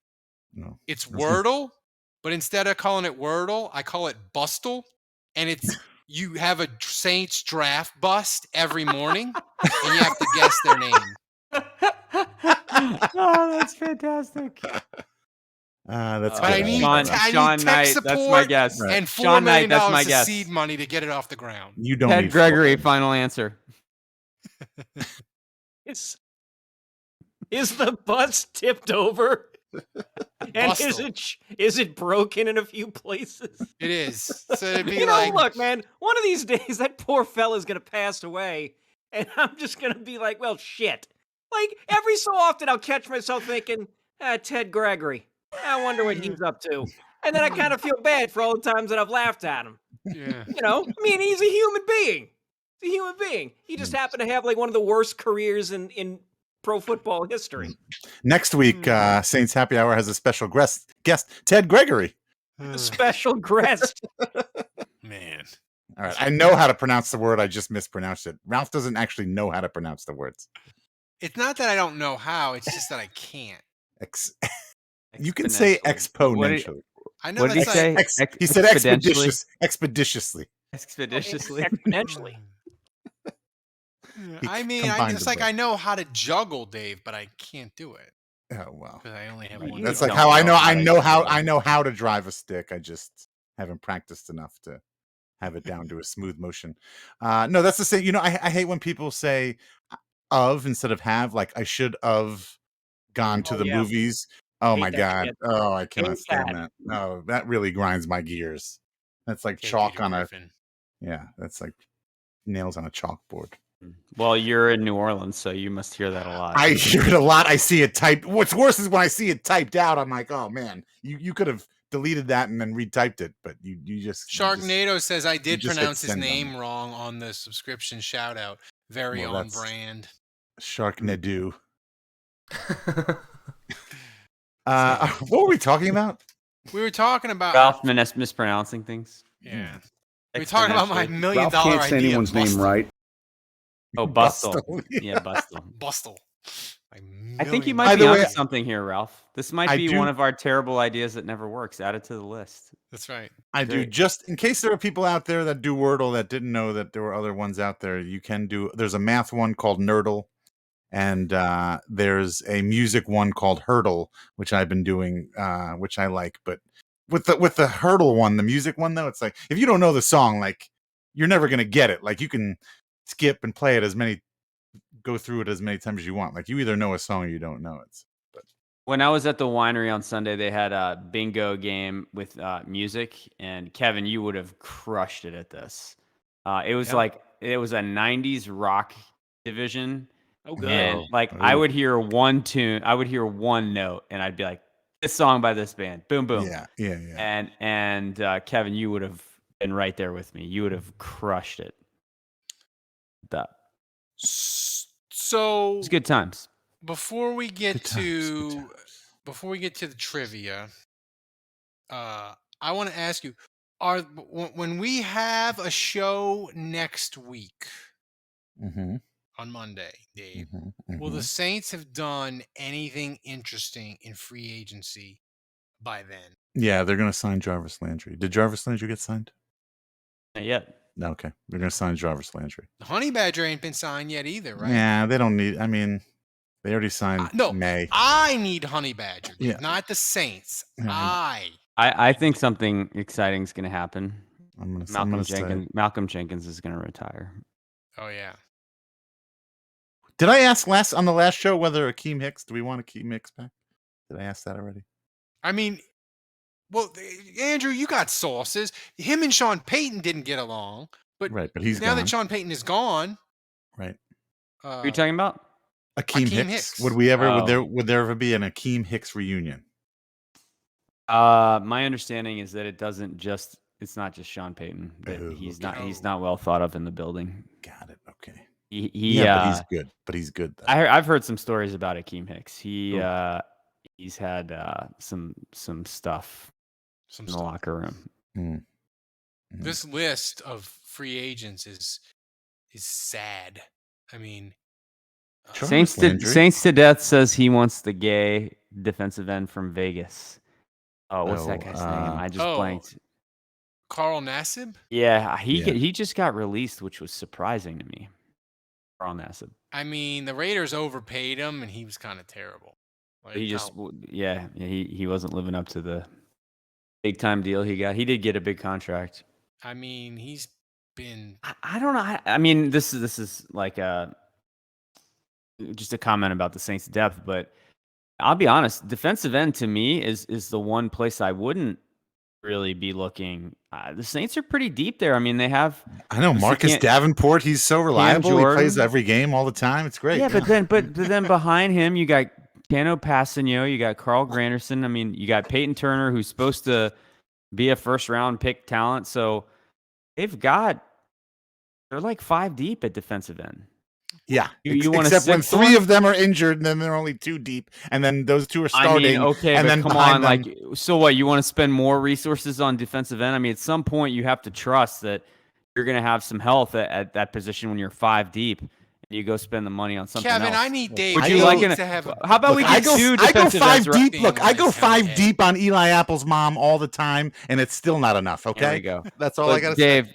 No. It's There's no- Wordle, but instead of calling it Wordle, I call it Bustle. And it's you have a Saints draft bust every morning, and you have to guess their name. Oh, that's fantastic. That's But I good. need, Sean- I Sean need tech Knight, support that's my guess. Right. and $4 Sean Knight, million that's my of guess. seed money to get it off the ground. You don't Ted need Gregory, $4 final answer. Is the bus tipped over? And Bustle. is it broken in a few places? It is. So it'd be You know, like, look, man, one of these days that poor fella's gonna pass away, and I'm just gonna be like, well, shit. Like, every so often I'll catch myself thinking, Ted Gregory, I wonder what he's up to. And then I kind of feel bad for all the times that I've laughed at him. yeah. You know, I mean, he's a human being. He's a human being. He just happened to have like one of the worst careers in pro football history. Next week, Saints Happy Hour has a special guest, Ted Gregory. A special guest. Man. All right, I know how to pronounce the word. I just mispronounced it. Ralph doesn't actually know how to pronounce the words. It's not that I don't know how, it's just that I can't. You can say exponentially. I know What did he that's say? like, He said Expeditiously? expeditiously. Expeditiously. Exponentially. He I mean, combined it's them like both. I know how to juggle, Dave, but I can't do it Oh well. because I only have Right, one. you That's don't like how I know how to know juggle. I know how to drive a stick. I just haven't practiced enough to have it down to a smooth motion. No, that's the same. I hate when people say of instead of have. Like I should have gone to the yeah. movies. Oh Hate my that god. shit. Oh, I cannot Hate stand that. that. No, that really grinds my gears. That's like KJ chalk on a Griffin. that's like nails on a chalkboard. Well, you're in New Orleans, so you must hear that a lot. I hear it a lot. I see it typed. What's worse is when I see it typed out. I'm like, oh man, you could have deleted that and then retyped it, but you just Sharknado says I did just hit pronounce his send on name wrong on the subscription shout out. Very Well, on that's- brand. Sharknado. What were we talking about? We were talking about Ralph mispronouncing things. yeah. We were talking about my $1 million Ralph can't say idea. anyone's name right. Oh, Bustle. Bustle. Yeah, Bustle. Bustle. I think you $1 might By be the onto way, something here, Ralph. This might I be do- one of our terrible ideas that never works. Add it to the list. That's right. I do. Great. Just in case there are people out there that do Wordle that didn't know that there were other ones out there, you can do. There's a math one called Nerdle, and there's a music one called Hurdle, which I've been doing, which I like. But with the Hurdle one, the music one though, it's like if you don't know the song, like you're never gonna get it. Like you can skip and play it go through it as many times as you want. Like you either know a song or you don't know it. When I was at the winery on Sunday, they had a bingo game with music, and Kevin, you would have crushed it at this. It was Yeah. it was a '90s rock division, Oh, good. and I would hear one tune, I would hear one note, and I'd be like, "This song by this band, boom, boom." Yeah. And Kevin, you would have been right there with me. You would have crushed it. That So was good times. before we get Good times. before we get to the trivia, I want to ask you: when we have a show next week Mm-hmm. on Monday, Dave, Mm-hmm. will the Saints have done anything interesting in free agency by then? Yeah, they're gonna sign Jarvis Landry. Did Jarvis Landry get signed? Not yet. No, okay. They're gonna sign Jarvis Landry. The Honey Badger ain't been signed yet either, right? Yeah, they don't need. I mean, they already signed No, May. I need Honey Badger, Dave, Yeah. not the Saints. Yeah, I I think something exciting is going to happen. I'm Malcolm gonna say. Malcolm Jenkins is going to retire. Oh yeah. Did I ask on the last show whether Akeem Hicks? Do we want Akeem Hicks back? Did I ask that already? I mean, well, Andrew, you got sauces. Him and Sean Payton didn't get along, but Right, but he's now gone. that Sean Payton is gone, Right. Who are you talking about? Akeem Akeem Hicks. Hicks. Would we ever? Oh. Would there ever be an Akeem Hicks reunion? My understanding is that it's not just Sean Payton. That Oh, he's okay. not well thought of in the building. Got it. Okay. But he's good. But he's good. Though. I've heard some stories about Akeem Hicks. He's had some stuff in the locker room. Mm-hmm. This list of free agents is sad. I mean, Saints to Death says he wants the gay defensive end from Vegas. Oh, what's that guy's name? I just blanked. Carl Nassib? Yeah, he just got released, which was surprising to me. Carl Nassib. I mean, the Raiders overpaid him, and he was kind of terrible. Like, he wasn't living up to the big time deal he got. He did get a big contract. I mean, he's been. I don't know. I mean, this is like just a comment about the Saints' depth, but I'll be honest. Defensive end to me is the one place I wouldn't really be looking. The Saints are pretty deep there. I mean, they have. I know Marcus Davenport. He's so reliable. He plays every game all the time. It's great. Yeah, but then behind him, you got Cano Passanio, you got Carl Granderson. I mean, you got Peyton Turner, who's supposed to be a first round pick talent. So they're like 5 deep at defensive end. Yeah, you want except when 3 of them are injured, and then they're only 2 deep, and then those 2 are starting. I mean, okay, and but then come on, like, so what? You want to spend more resources on defensive end? I mean, at some point, you have to trust that you're going to have some health at that position when you're 5 deep, and you go spend the money on something Kevin, else. I need Dave. Would you like to have? How about we get 2 defensive ends? I go 5 deep on Eli Apple's mom all the time, and it's still not enough. Okay, there we go. That's all I got to say. Dave.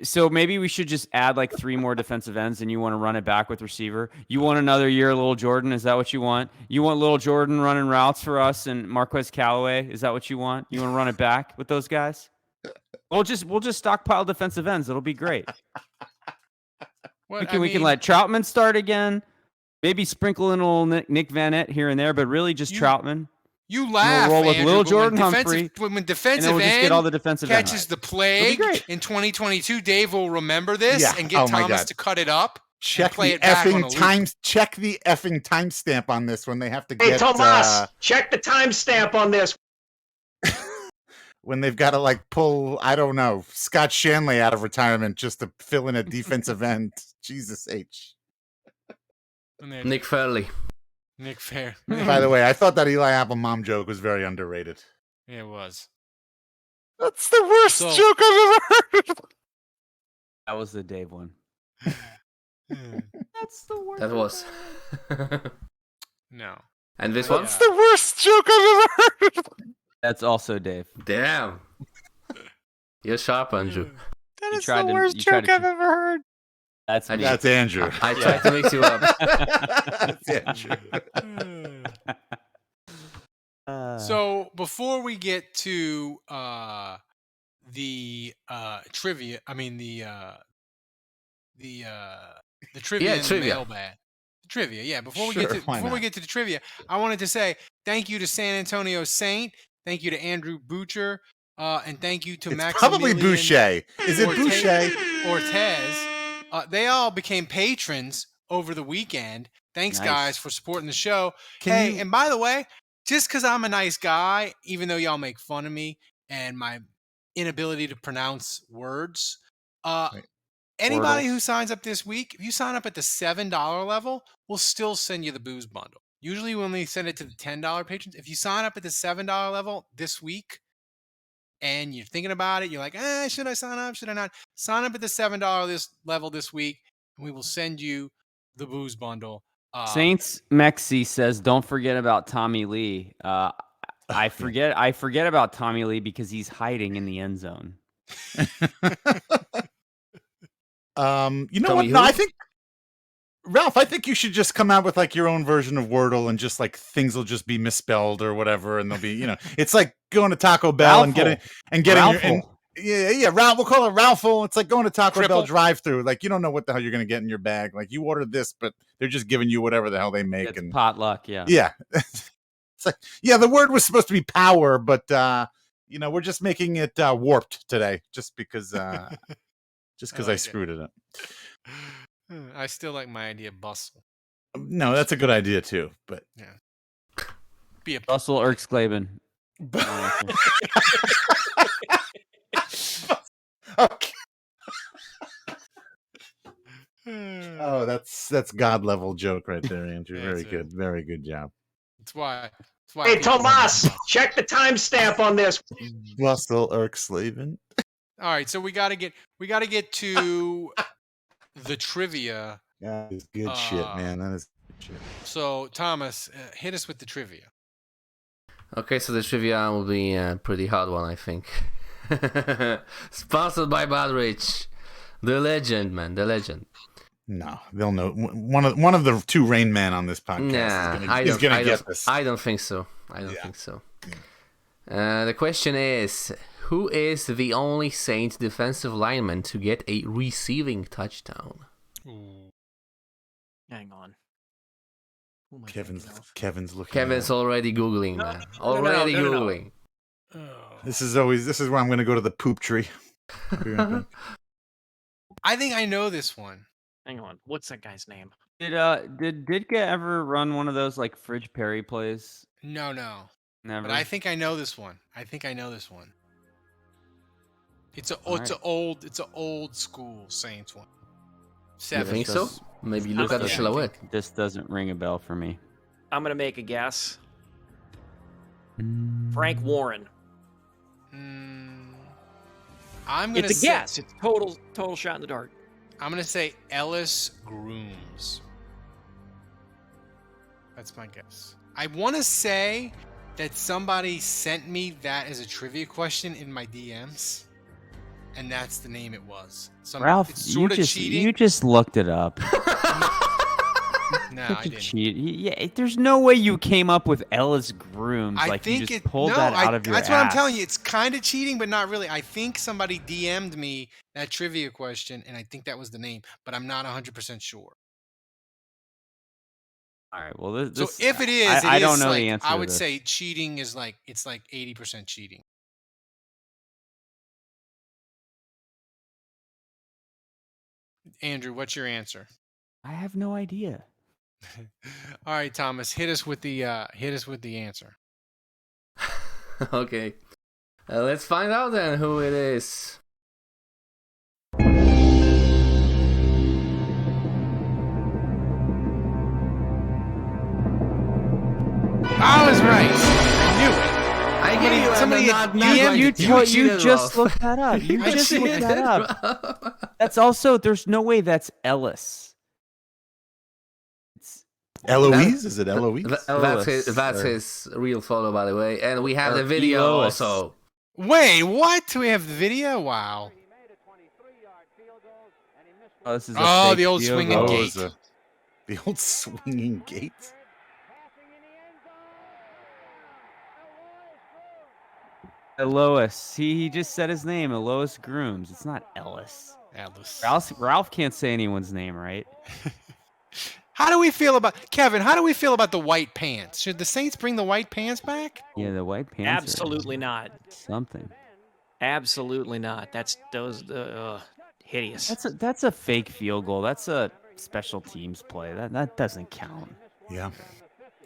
So maybe we should just add like 3 more defensive ends, and you want to run it back with receiver. You want another year, Little Jordan? Is that what you want? You want Little Jordan running routes for us and Marquez Callaway? Is that what you want? You want to run it back with those guys? We'll just stockpile defensive ends. It'll be great. We can let Troutman start again. Maybe sprinkle in a little Nick Vanette here and there, but really just Troutman. You laugh, roll with Andrew, Lil Jordan Humphrey. When defensive end get all the defensive catches the plague in 2022, Dave will remember this and get Thomas to cut it up. Check the effing timestamp on this when they have to get. Hey, Tomas, check the timestamp on this. When they've got to like pull, I don't know, Scott Shanley out of retirement just to fill in a defensive end. Jesus H. Nick Fairley. Nick Fair. By the way, I thought that Eli Apple mom joke was very underrated. Yeah, it was. That's the worst joke I've ever heard. That was the Dave one. That's the worst. That was. No. And this one? That's the worst joke I've ever heard. That's also Dave. Damn. You're sharp, Andrew. That is the worst joke I've ever heard. That's me. That's Andrew. I tried to mix you up. That's Andrew. So before we get to the trivia, I mean the trivia and the mailbag. Trivia, yeah. Before we get to the trivia, I wanted to say thank you to San Antonio Saint, thank you to Andrew Boucher, and thank you to Max. Probably Boucher. Is it Boucher? Ortez. They all became patrons over the weekend. Thanks, guys, for supporting the show. And by the way, just because I'm a nice guy, even though y'all make fun of me and my inability to pronounce words, anybody who signs up this week, if you sign up at the $7 level, we'll still send you the booze bundle. Usually when we send it to the $10 patrons, if you sign up at the $7 level this week, and you're thinking about it, you're like, should I sign up? Should I not? Sign up at the $7 level this week, and we will send you the booze bundle. Saints Mexi says, don't forget about Tommy Lee. I forget about Tommy Lee because he's hiding in the end zone. You know what? No, I think Ralph, I think you should just come out with like your own version of Wordle, and just like things will just be misspelled or whatever, and they'll be, it's like going to Taco Bell and getting Yeah, Ralph. We'll call it Ralphful. It's like going to Taco Triple? Bell drive-through. Like you don't know what the hell you're going to get in your bag. Like you ordered this, but they're just giving you whatever the hell they make. It's And potluck. Yeah. yeah, it's like the word was supposed to be power, but we're just making it warped today, just because I screwed it up. I still like my idea of bustle. No, that's a good idea too. But yeah, be a Russell Erksklaven. Okay. Oh, that's God level joke right there, Andrew. Very good, very good job. That's why. Hey, Tomas, check the timestamp on this. Russell Erksklaven. All right, so we got to get to the trivia. That is good shit, man. That is good shit. So, Thomas, hit us with the trivia. Okay, so the trivia will be a pretty hard one, I think. Sponsored by Badrich. The legend, man. The legend. No, they'll know. One of the two Rain Man on this podcast is going to get this. I don't think so. I don't think so. The question is, who is the only Saints defensive lineman to get a receiving touchdown? Ooh. Hang on. Kevin's looking. Kevin's already Googling, man. Already Googling. Oh. This is where I'm going to go to the poop tree. I think I know this one. Hang on. What's that guy's name? Did Ditka ever run one of those like Fridge Perry plays? No. Never. But I think I know this one. It's an old school Saints one. You think so? Maybe look at the silhouette. This doesn't ring a bell for me. I'm gonna make a guess. Frank Warren. It's a guess. It's total shot in the dark. I'm gonna say Ellis Grooms. That's my guess. I want to say that somebody sent me that as a trivia question in my DMs, and that's the name it was. Ralph, you just looked it up. No, I didn't. Cheat. Yeah, there's no way you came up with Ellis Grooms. I think you just pulled that out of your That's ass. what I'm telling you. It's kind of cheating, but not really. I think somebody DM'd me that trivia question, and I think that was the name, but I'm not 100% sure. All right. Well, this so if it is, I don't know the answer. I would say cheating is it's like 80% cheating. Andrew, what's your answer? I have no idea. All right, Thomas, hit us with the answer. Okay. Let's find out then who it is. I was right. I knew it. You just looked that up. You just looked that up. That's also, there's no way that's Ellis. Eloise? Is it Eloise? That's his real photo, by the way. And we have the video also. Wait, what? We have the video? Wow. Oh, this is the old swinging gate. The old swinging gate? Elois. He just said his name, Elois Grooms. It's not Ellis. Ralph can't say anyone's name, right? How do we feel about Kevin? How do we feel about the white pants? Should the Saints bring the white pants back? Yeah, the white pants. Absolutely not. Something. Absolutely not. That's hideous. That's a fake field goal. That's a special teams play. That doesn't count. Yeah.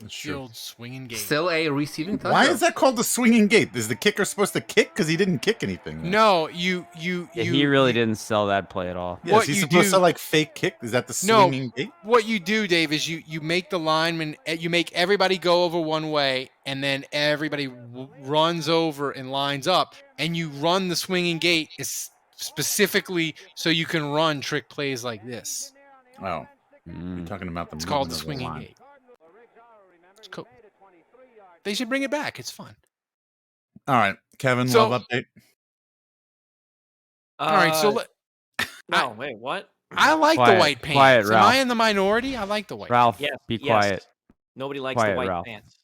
That's true. Swinging gate. Still a receiving touchdown. Why is that called the swinging gate? Is the kicker supposed to kick? Because he didn't kick anything. Right? No, he really didn't sell that play at all. Yeah, he's supposed to fake kick? Is that the swinging gate? What you do, Dave, is you make the lineman, you make everybody go over one way, and then everybody runs over and lines up, and you run the swinging gate specifically so you can run trick plays like this. Oh, you're talking about the. It's called the swinging gate. It's cool. They should bring it back. It's fun. All right, Kevin, love update. All right, so no, wait, what? I like the white pants. Quiet, Ralph. Am I in the minority? I like the white. Ralph, yes, quiet. Nobody likes the white pants.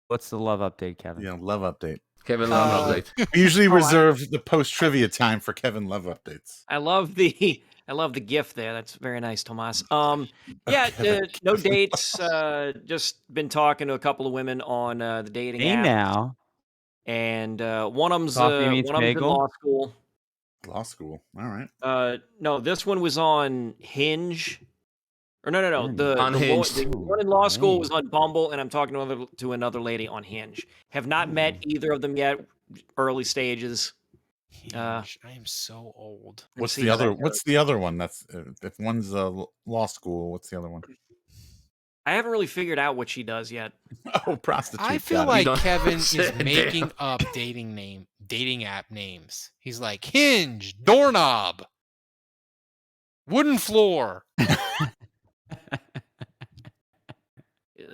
What's the love update, Kevin? Yeah, love update. Kevin Love update. We usually reserve the post-trivia time for Kevin Love updates. I love the gift there. That's very nice, Tomas. Yeah, no dates. Just been talking to a couple of women on the dating Hey app, now. and one of them's Coffee meets in bagel? law school. Law school. All right. No, this one was on Hinge. Or no. The Unhinged. the one in law school was on Bumble, and I'm talking to another lady on Hinge. Have not met either of them yet. Early stages. I am so old. What's the other? What's the other one? That's if one's law school. What's the other one? I haven't really figured out what she does yet. Oh, prostitute. I feel got it. like Kevin is Damn. making up dating app names. He's like Hinge, doorknob, wooden floor,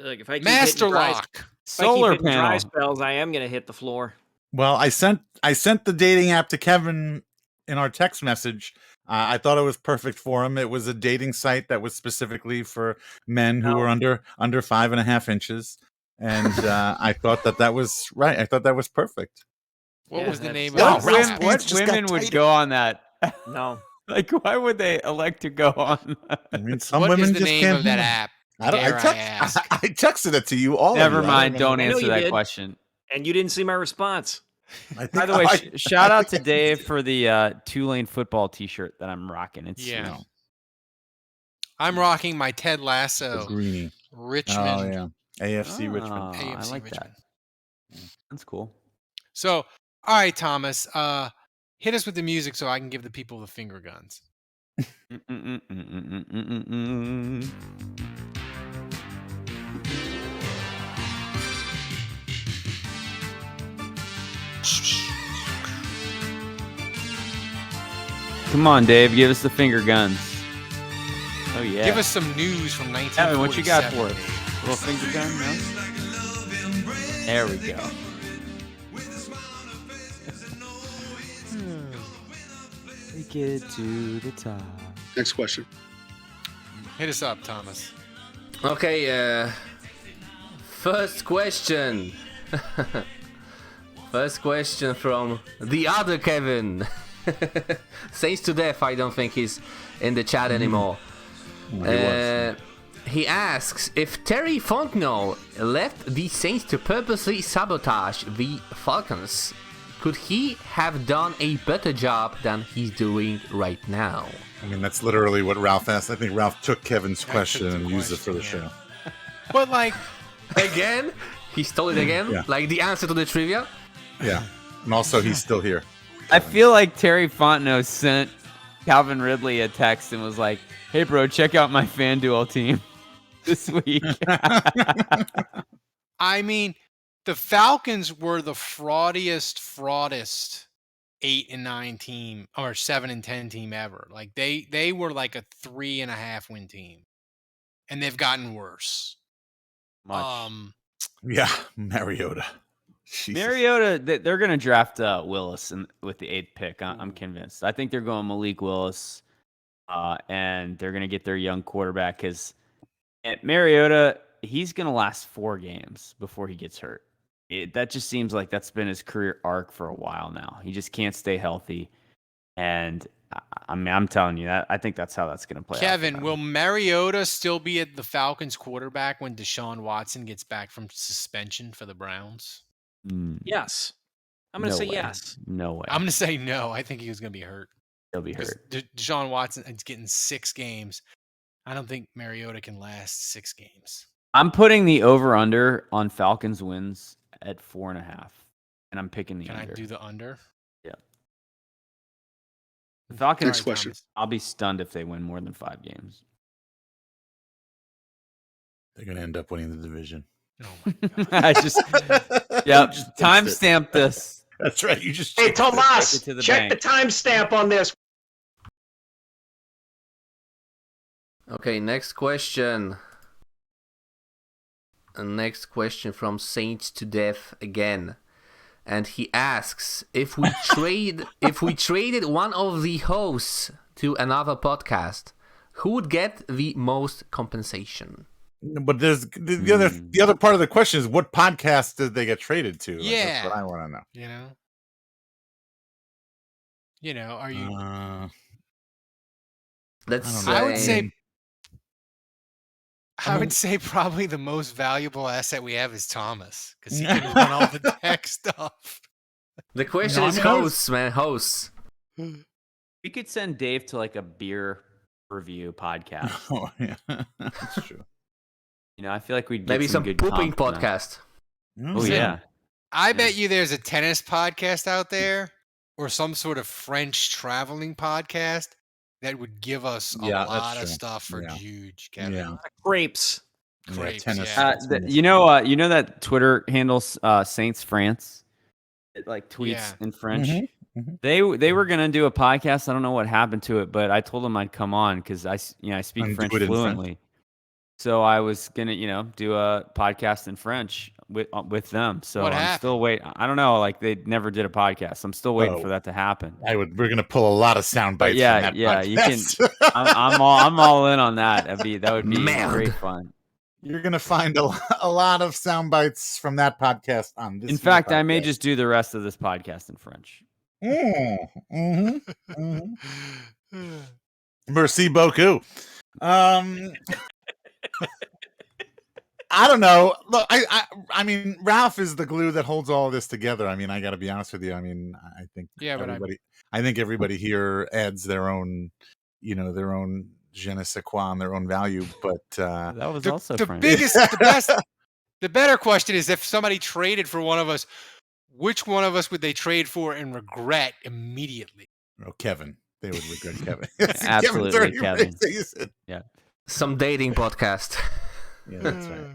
Like if I keep master hitting dry- lock. if I keep Solar hitting dry panel. spells, I am gonna hit the floor. Well, I sent the dating app to Kevin in our text message. I thought it was perfect for him. It was a dating site that was specifically for men who were under 5.5 inches, and I thought that was right. I thought that was perfect. What Yeah, was the that's- name Wow, of Ralph's that? pants What just got women would tighter. go on that? No. Like, why would they elect to go on that? I mean, some What women is the just name can't of that handle it. app? I don't. Dare I I ask? texted it to you all. Never of you. mind. Don't I know answer you that did. question. And you didn't see my response. I think, By the way, I- shout out to Dave for the Tulane football T-shirt that I'm rocking. It's Yeah. sweet. I'm rocking my Ted the Lasso greenie. Richmond. Oh yeah, AFC Richmond. Oh, I AFC like Richmond. that. That's cool. So, all right, Thomas, hit us with the music so I can give the people the finger guns. Come on, Dave. Give us the finger guns. Oh yeah. Give us some news from 1947. Kevin, what you got for us? Dave. Little finger gun? No? There we go. Take it to the top. Next question. Hit us up, Thomas. Okay, first question. First question from the other Kevin. Saints to death, I don't think he's in the chat anymore. He asks if Terry Fontenot left the Saints to purposely sabotage the Falcons, could he have done a better job than he's doing right now? I mean, that's literally what Ralph asked. I think Ralph took Kevin's question took the and used it for the question, show. But, like, Again? He stole it again? Yeah. Like the answer to the trivia? Yeah, and also he's still here. I feel like Terry Fontenot sent Calvin Ridley a text and was like, "Hey, bro, check out my FanDuel team this week." I mean, the Falcons were the fraudest 8-9 team or 7-10 team ever. Like they were like a 3.5 win team, and they've gotten worse. Much. Yeah, Mariota. Jesus. Mariota, they're going to draft Willis with the 8th pick. I'm convinced. I think they're going Malik Willis, and they're going to get their young quarterback because Mariota, he's going to last 4 games before he gets hurt. That just seems like that's been his career arc for a while now. He just can't stay healthy, and I mean, I'm telling you that I think that's how that's going to play out. Kevin, will Mariota still be at the Falcons quarterback when Deshaun Watson gets back from suspension for the Browns? Yes. I'm going to No say way. yes. No way. I'm going to say no. I think he was going to be hurt. He'll be 'Cause hurt. Deshaun Watson is getting 6 games. I don't think Mariota can last 6 games. I'm putting the over/under on Falcons wins at 4.5, and I'm picking the Can under. I do the under? Yeah. The Falcons. Next question. I'll be stunned if they win more than 5 games. They're going to end up winning the division. Oh my God. I just, yep. Timestamp this. That's right. You just Hey, Tomas, Take it to the check bank. the timestamp on this. Okay, next question. Next question from Saints to Death again. And he asks if we traded one of the hosts to another podcast, who would get the most compensation? But there's the other part of the question is what podcast did they get traded to? Like, that's what I want to know. Are you? I would say probably the most valuable asset we have is Thomas because he can run all the tech stuff. The question is hosts, man, hosts. We could send Dave to like a beer review podcast. Oh yeah, that's true. I feel like we'd get maybe some good pooping podcast. Oh yeah, I bet you there's a tennis podcast out there or some sort of French traveling podcast that would give us a lot of stuff for huge, Kevin. Yeah. Grapes. Tennis. You know that Twitter handles Saints France. It like tweets in French. Mm-hmm. They were gonna do a podcast. I don't know what happened to it, but I told them I'd come on because I speak French fluently. So I was gonna do a podcast in French with them. So I'm still waiting. I don't know. Like they never did a podcast. I'm still waiting for that to happen. We're gonna pull a lot of sound bites. From that podcast. You can. I'm all in on that. That would be great fun. You're gonna find a lot of sound bites from that podcast on this. In fact, I may just do the rest of this podcast in French. Merci beaucoup. I don't know. Look, I mean, Ralph is the glue that holds all this together. I mean, I got to be honest with you. I mean, I think I think everybody here adds their own, their own je ne sais quoi and their own value. But that was also the French. biggest, the best, the better question is if somebody traded for one of us, which one of us would they trade for and regret immediately? Oh, Kevin. They would regret Kevin. Absolutely, Kevin. Yeah. Some dating podcast. Yeah, that's right.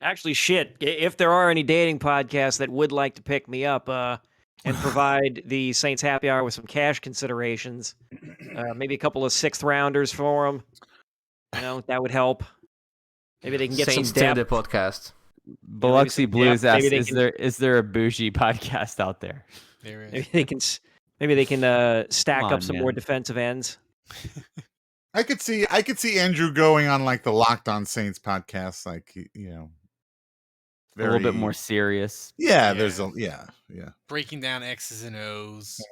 Actually, shit. If there are any dating podcasts that would like to pick me up and provide the Saints Happy Hour with some cash considerations, maybe a couple of sixth rounders for them, that would help. Maybe they can get Saints some depth. Tinder podcast. Biloxi Blues asks, is there a bougie podcast out there? There is. Maybe they can stack up some more defensive ends. I could see Andrew going on like the Locked On Saints podcast, like a little bit more serious. Yeah, there's breaking down X's and O's.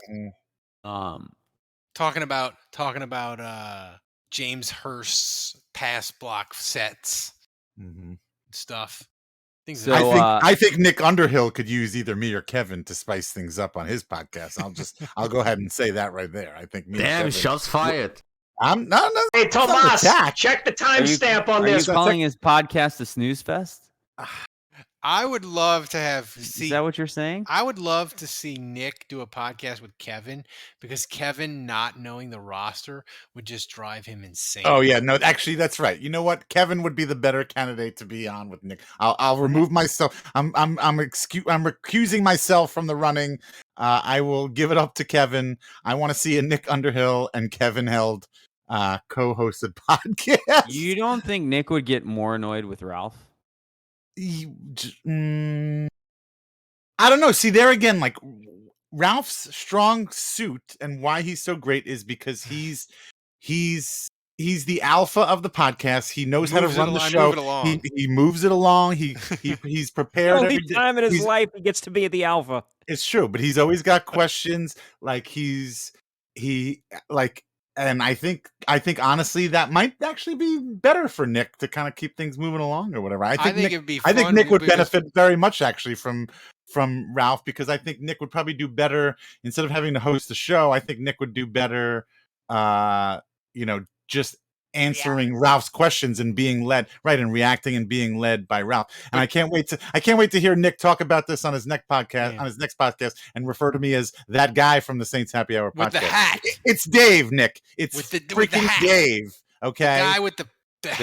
Mm-hmm. Talking about James Hurst's pass block sets stuff. So, I think Nick Underhill could use either me or Kevin to spice things up on his podcast. I'll go ahead and say that right there. I think me. Damn, shots fired. I'm no. Hey, Tomas, check the timestamp on this. Are you calling his podcast a snooze fest? I would love to Is that what you're saying? I would love to see Nick do a podcast with Kevin because Kevin not knowing the roster would just drive him insane. Oh yeah, no, actually that's right. You know what? Kevin would be the better candidate to be on with Nick. I'll remove myself. I'm recusing myself from the running. I will give it up to Kevin. I want to see a Nick Underhill and Kevin Held co-hosted podcast. You don't think Nick would get more annoyed with Ralph? I don't know. See, there again, like Ralph's strong suit and why he's so great is because he's the alpha of the podcast. He knows how to run the show. He moves it along. He's prepared. Only time in his life he gets to be the alpha. It's true, but he's always got questions. And I think honestly that might actually be better for Nick to kind of keep things moving along or whatever. I think it'd be fun. I think Nick would benefit very much actually from Ralph because I think Nick would probably do better instead of having to host the show. I think Nick would do better, just answering Ralph's questions and being led right and reacting and being led by Ralph. And I can't wait to hear Nick talk about this on his next podcast and refer to me as that guy from the Saints Happy Hour podcast. With the hat. It's Dave, Nick. It's with the freaking Dave. Okay. The guy with the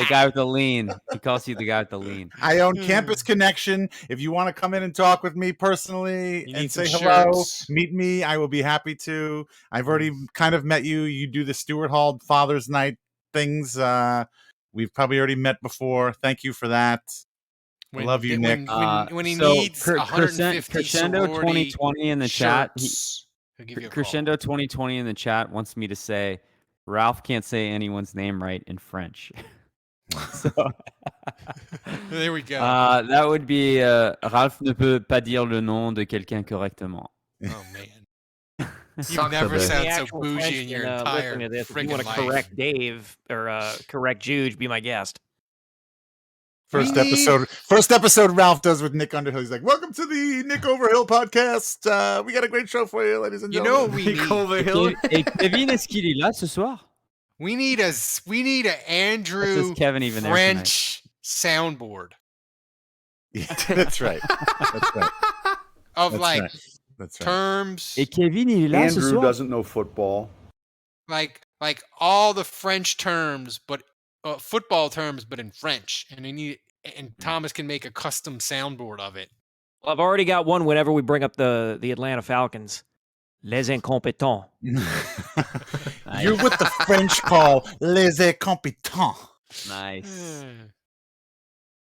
guy with the lean. He calls you the guy with the lean. I own Campus Connection. If you want to come in and talk with me personally and say hello, meet me, I will be happy to. I've already kind of met you. You do the Stuart Hall Father's Night things. We've probably already met before. Thank you for that. Love you, Nick. When he needs 150 Crescendo 2020 in the chat. Crescendo 2020 in the chat wants me to say Ralph can't say anyone's name right in French. So, There we go. that would be Ralph ne peut pas dire le nom de quelqu'un correctement. Oh man, you've Suck never the bit. sounded The so actual bougie in your Frenchman, entire listening to this, if you friggin' want to life. correct Dave or correct Juge, be my guest. First We need- episode Ralph does with Nick Underhill. He's like, "Welcome to the Nick Overhill podcast. We got a great show for you, ladies and You know gentlemen." what we Nick need? Overhill. Et Kevin, est-ce qu'il est là ce soir? We need a Andrew Is Kevin even there French soundboard Yeah, that's right. That's right. of That's like right. That's right. terms, Et Kevin, il est là ce Andrew soir? doesn't know football. like all the French terms, but football terms, but in French. And Thomas can make a custom soundboard of it. Well, I've already got one whenever we bring up the Atlanta Falcons. Les incompetents. You're what the French call les incompetents. Nice.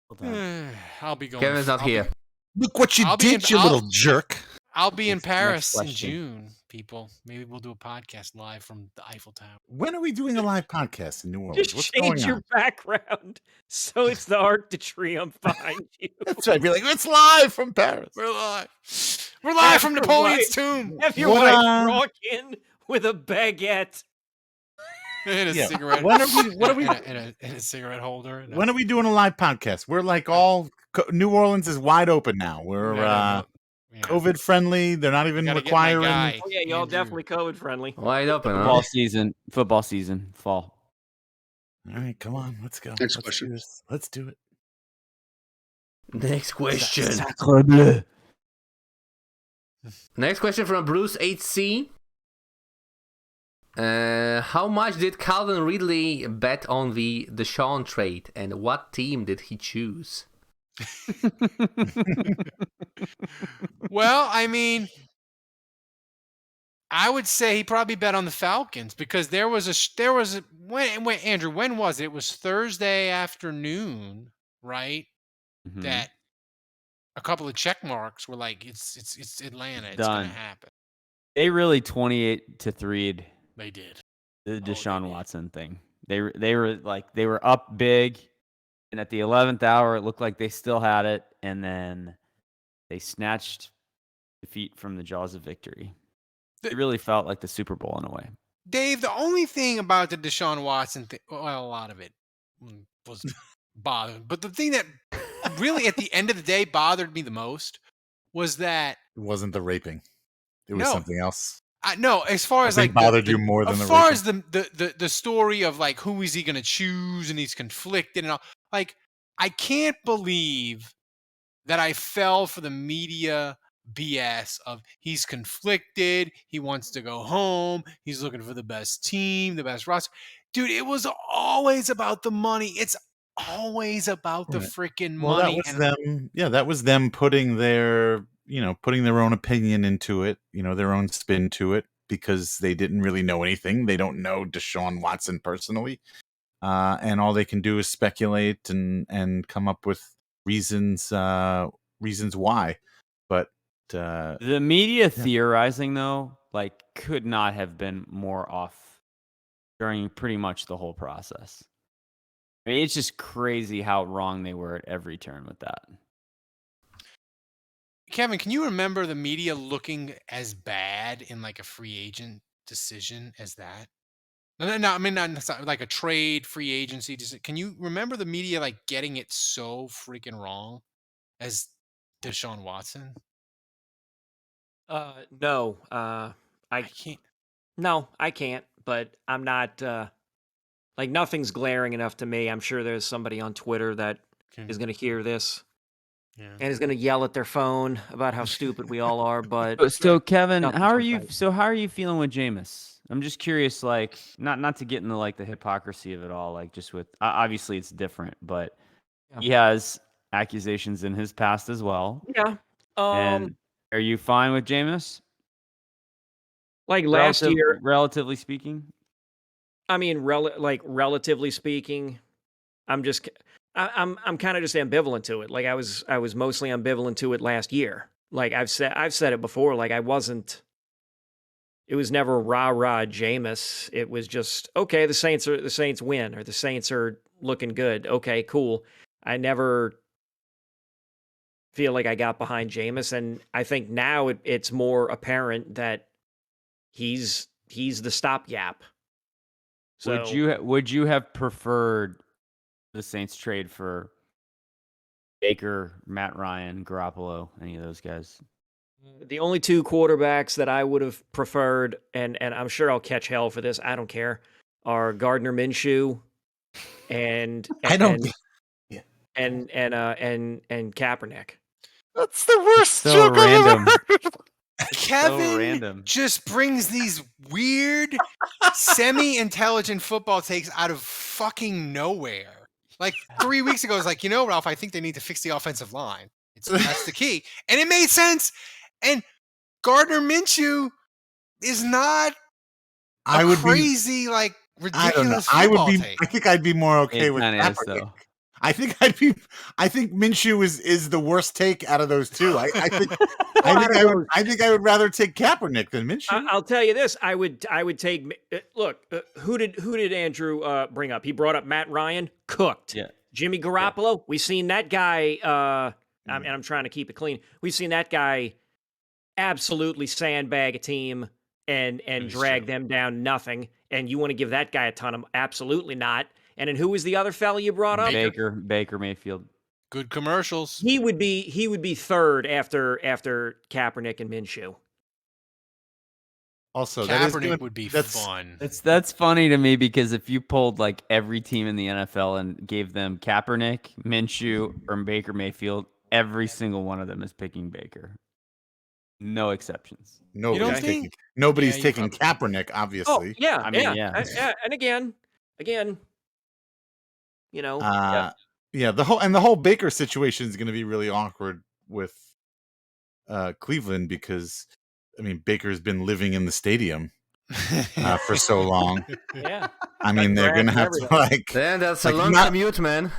Well done. I'll be going. Kevin's not I'll be- here. Look what you I'll be did, in- you I'll- little jerk. I'll be in Next Paris in question. June, people. Maybe we'll do a podcast live from the Eiffel Tower. When are we doing a live podcast in New Orleans? Just What's change going your on? background so it's the Arc de Triomphe behind you. That's right. Be like, it's live from Paris. We're live. We're live from After Napoleon's what? tomb. Have your What, wife walk in with a baguette. And a Yeah. cigarette. When are we- what are we- and a cigarette holder. and a- When are we doing a live podcast? We're like New Orleans is wide open now. We're Yeah. COVID friendly. They're not even Gotta get my requiring. guy, Oh, yeah, y'all Andrew. definitely COVID friendly. Wide open, huh? Football season, fall. All right, come on, let's go. Next Let's question. do this. Let's do it. Next question. Sacre bleu. Next question from Bruce HC. How much did Calvin Ridley bet on the Deshaun trade, and what team did he choose? Well, I mean, I would say he probably bet on the Falcons because when Andrew, when was it? It was Thursday afternoon, right? Mhm. That a couple of check marks were like, it's Atlanta, it's gonna Done. happen. They really 28-3'd They did. the they Deshaun did. Watson thing. They were up big, and at the 11th hour, it looked like they still had it, and then they snatched defeat from the jaws of victory. It really felt like the Super Bowl in a way. Dave, the only thing about the Deshaun Watson thing, well, a lot of it was bothered, but the thing that really at the end of the day bothered me the most was that It wasn't the raping. It was No. something else. no, as far as think like bothered you more than as the far raping. as the story of like who is he going to choose and he's conflicted and all. Like, I can't believe that I fell for the media BS of he's conflicted, he wants to go home, he's looking for the best team, the best roster. Dude, it was always about the money. It's always about the Right. freaking Well, money. that was them. Yeah, that was them putting their own opinion into it, their own spin to it, because they didn't really know anything. They don't know Deshaun Watson personally, and all they can do is speculate and come up with reasons why. But The media theorizing, though, like, could not have been more off during pretty much the whole process. I mean, it's just crazy how wrong they were at every turn with that. Kevin, can you remember the media looking as bad in like a free agent decision as that? No, I mean not like a trade, free agency. Can you remember the media like getting it so freaking wrong as Deshaun Watson? No, I can't. no, I can't. But I'm not like nothing's glaring enough to me. I'm sure there's somebody on Twitter that is going to hear this Yeah. and is going to yell at their phone about how stupid we all are. But So Kevin, Nothing's how are on you? site. So how are you feeling with Jameis? I'm just curious, like not to get into like the hypocrisy of it all, like just with obviously it's different, but Yeah. he has accusations in his past as well. yeah, And are you fine with Jameis? like last year, relatively speaking. I mean, relatively speaking, I'm kind of just ambivalent to it. Like I was mostly ambivalent to it last year. Like I've said it before. Like I wasn't. it was never rah Jameis. It was just, okay, the Saints win, or the Saints are looking good. Okay, cool. I never feel like I got behind Jameis, and I think now it's more apparent that he's the stopgap. So Would you have preferred the Saints trade for Baker, Matt Ryan, Garoppolo, any of those guys? the only two quarterbacks that I would have preferred, and I'm sure I'll catch hell for this, I don't care, are Gardner Minshew and I don't. and Kaepernick. That's the worst So joke random. I've ever heard. Kevin random. just brings these weird, semi-intelligent football takes out of fucking nowhere. Like 3 weeks ago, I was like, Ralph, I think they need to fix the offensive line. That's the key. And it made sense. And Gardner Minshew is not crazy, ridiculous football take. I think I'd be more okay It with kinda is, Kaepernick. though. I think Minshew is the worst take out of those two. I think I would rather take Kaepernick than Minshew. I'll tell you this: I would take. Look, who did Andrew bring up? He brought up Matt Ryan, cooked. Yeah. Jimmy Garoppolo, we've seen that guy. And I'm trying to keep it clean. We've seen that guy absolutely sandbag a team and drag them down nothing. And you want to give that guy a ton of absolutely not. And then who was the other fella you brought up? Baker Mayfield. Good commercials. He would be third after Kaepernick and Minshew. Also, Kaepernick would be fun. That's funny to me because if you pulled like every team in the NFL and gave them Kaepernick, Minshew, or Baker Mayfield, every single one of them is picking Baker. No exceptions. Nobody's taking Kaepernick, obviously. Oh, yeah, I mean, yeah. And again, the whole Baker situation is going to be really awkward with Cleveland because Baker's been living in the stadium for so long. Yeah. I mean, they're going to have to Then that's a long commute, man.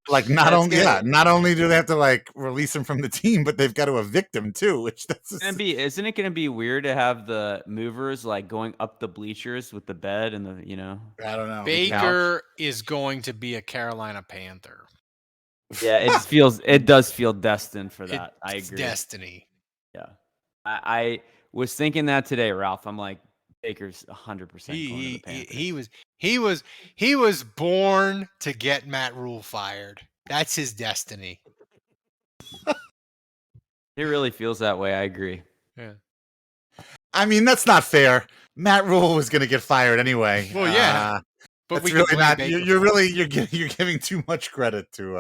Not only do they have to release him from the team, but they've got to evict him too. Isn't it going to be weird to have the movers going up the bleachers with the bed and the I don't know. Baker is going to be a Carolina Panther. Yeah, it does feel destined for that. I agree. Destiny. Yeah, I was thinking that today, Ralph. I'm like, Baker's 100% going to the Panthers. He was born to get Matt Rule fired. That's his destiny. It really feels that way. I agree. Yeah. That's not fair. Matt Rule was going to get fired anyway. Well, yeah. But we really not. You're giving too much credit to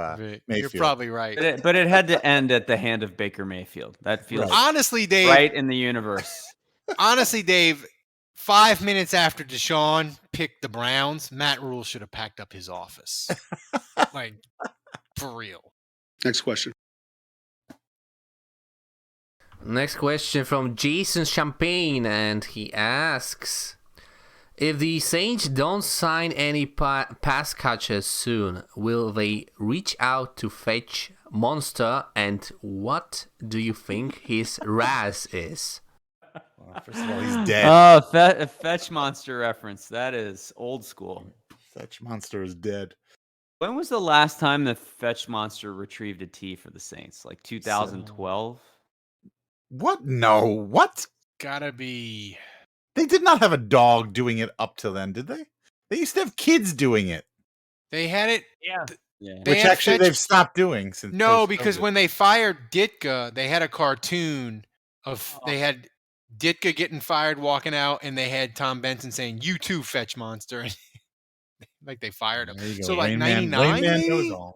Mayfield. You're probably right. But it had to end at the hand of Baker Mayfield. That feels honestly, Dave, right in the universe. Honestly, Dave, 5 minutes after Deshaun picked the Browns, Matt Rule should have packed up his office. For real. Next question. Next question from Jason Champagne, and he asks, if the Saints don't sign any pass catchers soon, will they reach out to Fetch Monster, and what do you think his Raz is? Well, first of all, he's dead. Oh, Fetch Monster reference. That is old school. Fetch Monster is dead. When was the last time the Fetch Monster retrieved a tee for the Saints? 2012? What? No. What? Gotta be. They did not have a dog doing it up till then, did they? They used to have kids doing it. They had it. Yeah. Which actually they've stopped doing since. No, because when they fired Ditka, they had a cartoon of they had Ditka getting fired, walking out, and they had Tom Benson saying, "You too, Fetch Monster." They fired him. So 99.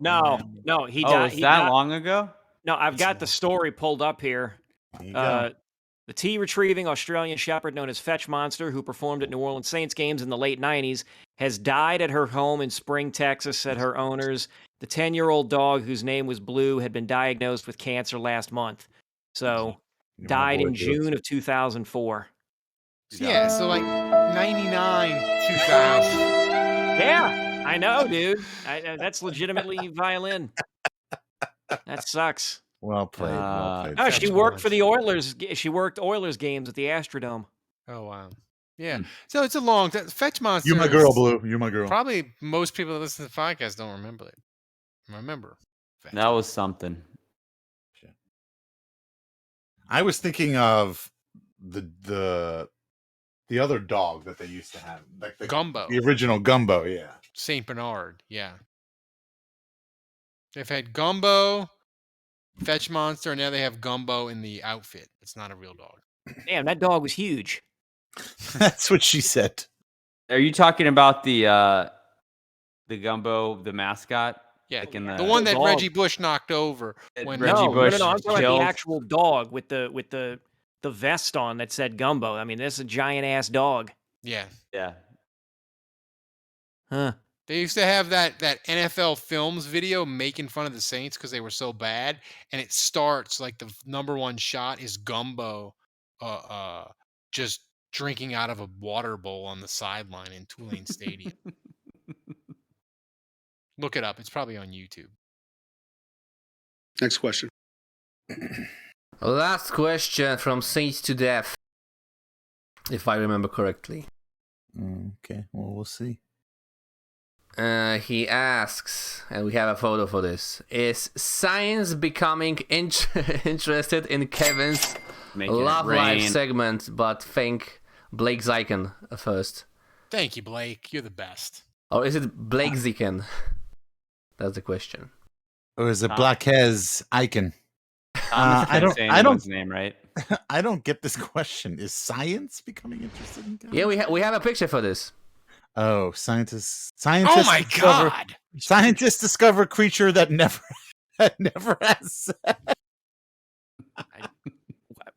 No, he died. Was that long ago? No, I've got the story pulled up here. The tea retrieving Australian Shepherd known as Fetch Monster, who performed at New Orleans Saints games in the late 90s, has died at her home in Spring, Texas, said her owners. The 10-year-old dog, whose name was Blue, had been diagnosed with cancer last month. So, died in June of 2004. Yeah, so 99, 2000. Yeah, I know, dude. That's legitimately violin. That sucks. Well played. Oh, she worked for the Oilers. She worked Oilers games at the Astrodome. Oh, wow. Yeah. So it's a long time. Fetch Monster. You my girl, Blue. You my girl. Probably most people that listen to the podcast don't remember it. Fetch That was Monster. something. I was thinking of the other dog that they used to have, like Gumbo. the original Gumbo. Yeah. Saint Bernard. Yeah. They've had Gumbo, Fetch Monster, and now they have Gumbo in the outfit. It's not a real dog. Damn, that dog was huge. That's what she said. Are you talking about the Gumbo, the mascot? Yeah, Like in the one that dog. Reggie Bush knocked over when Reggie No, Bush I'm talking about killed. the actual dog with the vest on that said Gumbo. I mean, this is a giant ass dog. Yeah. Yeah. Huh. They used to have that NFL Films video making fun of the Saints because they were so bad, and it starts like the number one shot is Gumbo, just drinking out of a water bowl on the sideline in Tulane Stadium. Look it up; it's probably on YouTube. Next question. Last question from Saints to Death, if I remember correctly. Okay, well, we'll see. He asks, and we have a photo for this: is science becoming interested in Kevin's Making Love it Life rain. segment? But think Blake Zyken first. Thank you, Blake. You're the best. Or is it Blake Zyken? That's the question. Or is it Blackhez Icon? Thomas I can't don't- say I don't- anyone's name, right? I don't get this question. Is science becoming interested in guys? Yeah, we have a picture for this. Oh, scientists. Oh my discover, God! Scientists discover creature that never has sex.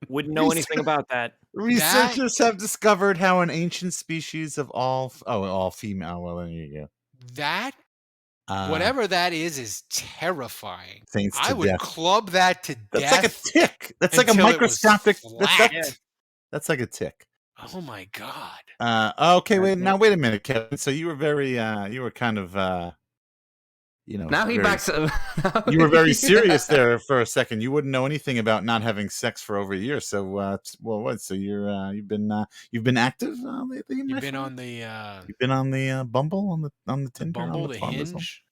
Wouldn't know anything about that. Researchers have discovered how an ancient species of all female. Well, there you go. That Uh, whatever that is terrifying. Saints I to would death. club that to That's death. like a tick. That's like a until it was microscopic. flat. That's like a tick. Oh my God! Okay, wait a minute, Kevin. So you were very, you were kind of, Now he very- backs. You were very serious there for a second. You wouldn't know anything about not having sex for over a year. So, well, what? So you've been active lately. You've been on the You've been on the Bumble, on the Tinder, Bumble, on the Bumble. Hinge.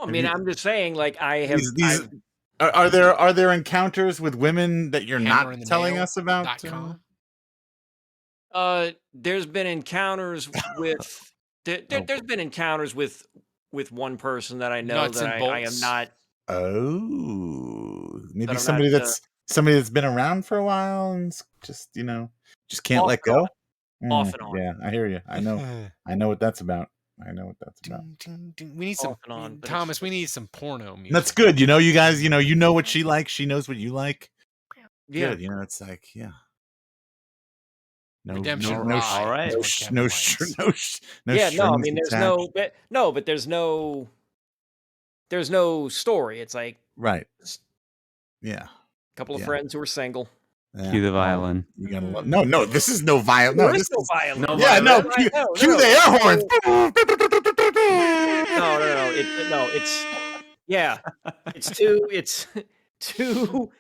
I Have mean, you- I'm just saying, like, I have. These are there encounters with women that you're not Hammer in the telling nail us about? .com. There's been encounters with. There's been encounters with one person that I know Nuts that and I am bolts. not. Oh, maybe I'm somebody not, somebody that's been around for a while and just just can't Off let and go. off and on. Yeah, I hear you. I know what that's about. I know what that's about. We need some Off and on, but Thomas. We need some porno music. That's good. You guys. You know what she likes. She knows what you like. Yeah. Good. It's like No, Redemption no, Ride. All right. is no, what sh- Kevin no, likes. sh- no, sh- no. Yeah, no, I strings mean, there's attached. but there's no story. It's like Right. Yeah. a couple of Yeah. friends who are single. Yeah. Cue the Oh, violin. you gotta love. No. This is no violin. No, There this is no is. violin. No Yeah, no. violin. Cue the air horns. No. It's too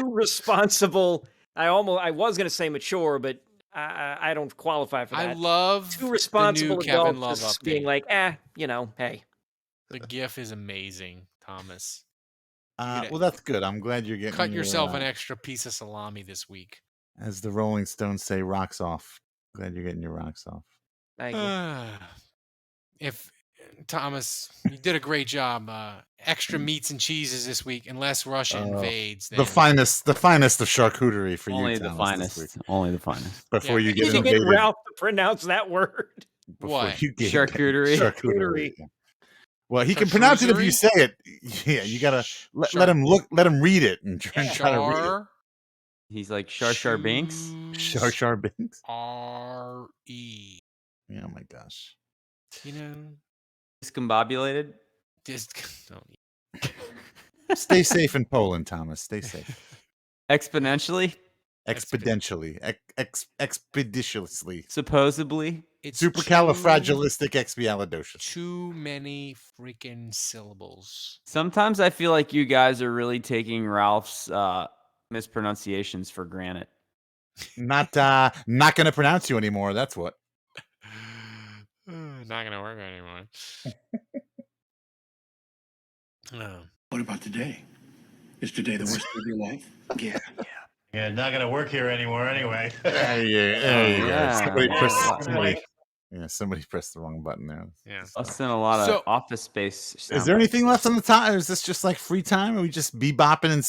responsible. I was gonna say mature, but I don't qualify for that. I love Too the responsible new Kevin Love adults just update. being like, hey. The GIF is amazing, Thomas. Well, that's good. I'm glad you're getting. Cut your, yourself an extra piece of salami this week. as the Rolling Stones say, rocks off. Glad you're getting your rocks off. Thank you. If Thomas, you did a great job. Extra meats and cheeses this week, unless Russia invades. The then- finest of charcuterie for Only you. the Thomas, this week. finest. Only the finest. Before Yeah, you Did get you get invaded. Ralph to pronounce that word? Before What? you get Charcuterie. Charcuterie. Well, he can pronounce it if you say it. Yeah, you gotta let him read it and try to read it. Char He's like Shar Binks. Shar Binks. R-E. Yeah, oh my gosh. Discombobulated. Stay safe in Poland, Thomas. Stay safe. Exponentially. Exponentially. Expeditiously. Supposedly. It's Supercalifragilisticexpialidocious. too many freaking syllables. Sometimes I feel like you guys are really taking Ralph's mispronunciations for granted. Not going to pronounce you anymore. That's what. Not gonna work anymore. What about today? Is today the worst day of your life? Yeah. Yeah, not gonna work here anymore anyway. There you go. Yeah. Somebody pressed the wrong button there. Yeah. Busting a lot of Office Space. Is there anything left on the time? Or is this just like free time? Or we just bebopping and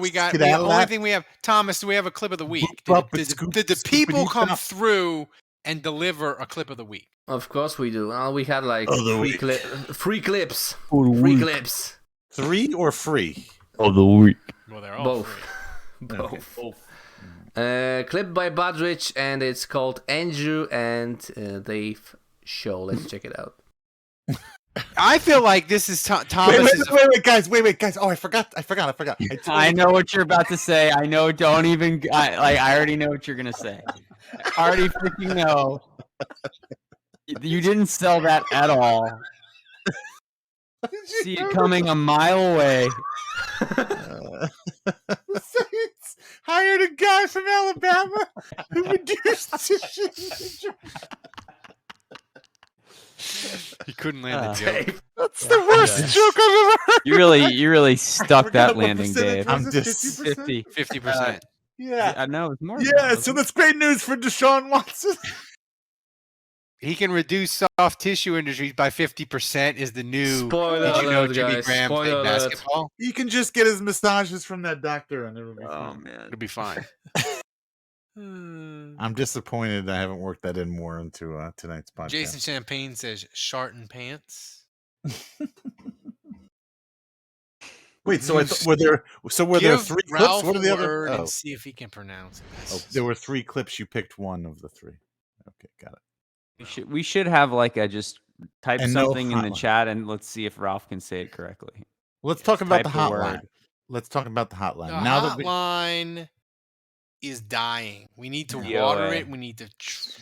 we got the only thing we have. Thomas, do we have a clip of the week? Did the people come through and deliver a clip of the week? Of course we do. We had like free clips. Free clips. 3 or free? Of the week. Well, they're all Both. free. Both. Clip by Badrich, and it's called Andrew and Dave Show. Let's check it out. I feel like this is Thomas. Wait, guys. Oh, I forgot. I know what you're about to say. I know. Don't even. I already know what you're gonna say. I already freaking know. You didn't sell that at all. See it coming a mile away. The Saints hired a guy from Alabama who reduced the He couldn't land the joke. That's the worst joke I've ever heard. You really stuck that landing, Dave. I'm just 50%. Yeah. I know it's more. Yeah, so that's great news for Deshaun Watson. He can reduce soft tissue injuries by 50%. Is the new? Spoiler Did you know alert, Jimmy guys. Graham Spoiler played alert. basketball? He can just get his massages from that doctor and it'll be fine. Man, It'll be fine. I'm disappointed I haven't worked that in more into tonight's podcast. Jason Champagne says Sharton pants. Wait, so were there 3 clips? Ralph What are the word other? and see if he can pronounce it. There were 3 clips. You picked one of the 3. Okay, got it. we should have like a just type And no something in the hotline. chat and let's see if Ralph can say it correctly. Let's talk about the type the hotline. word. Let's talk about the hotline. The Now that hotline is dying. We need to DOA. water it. We need to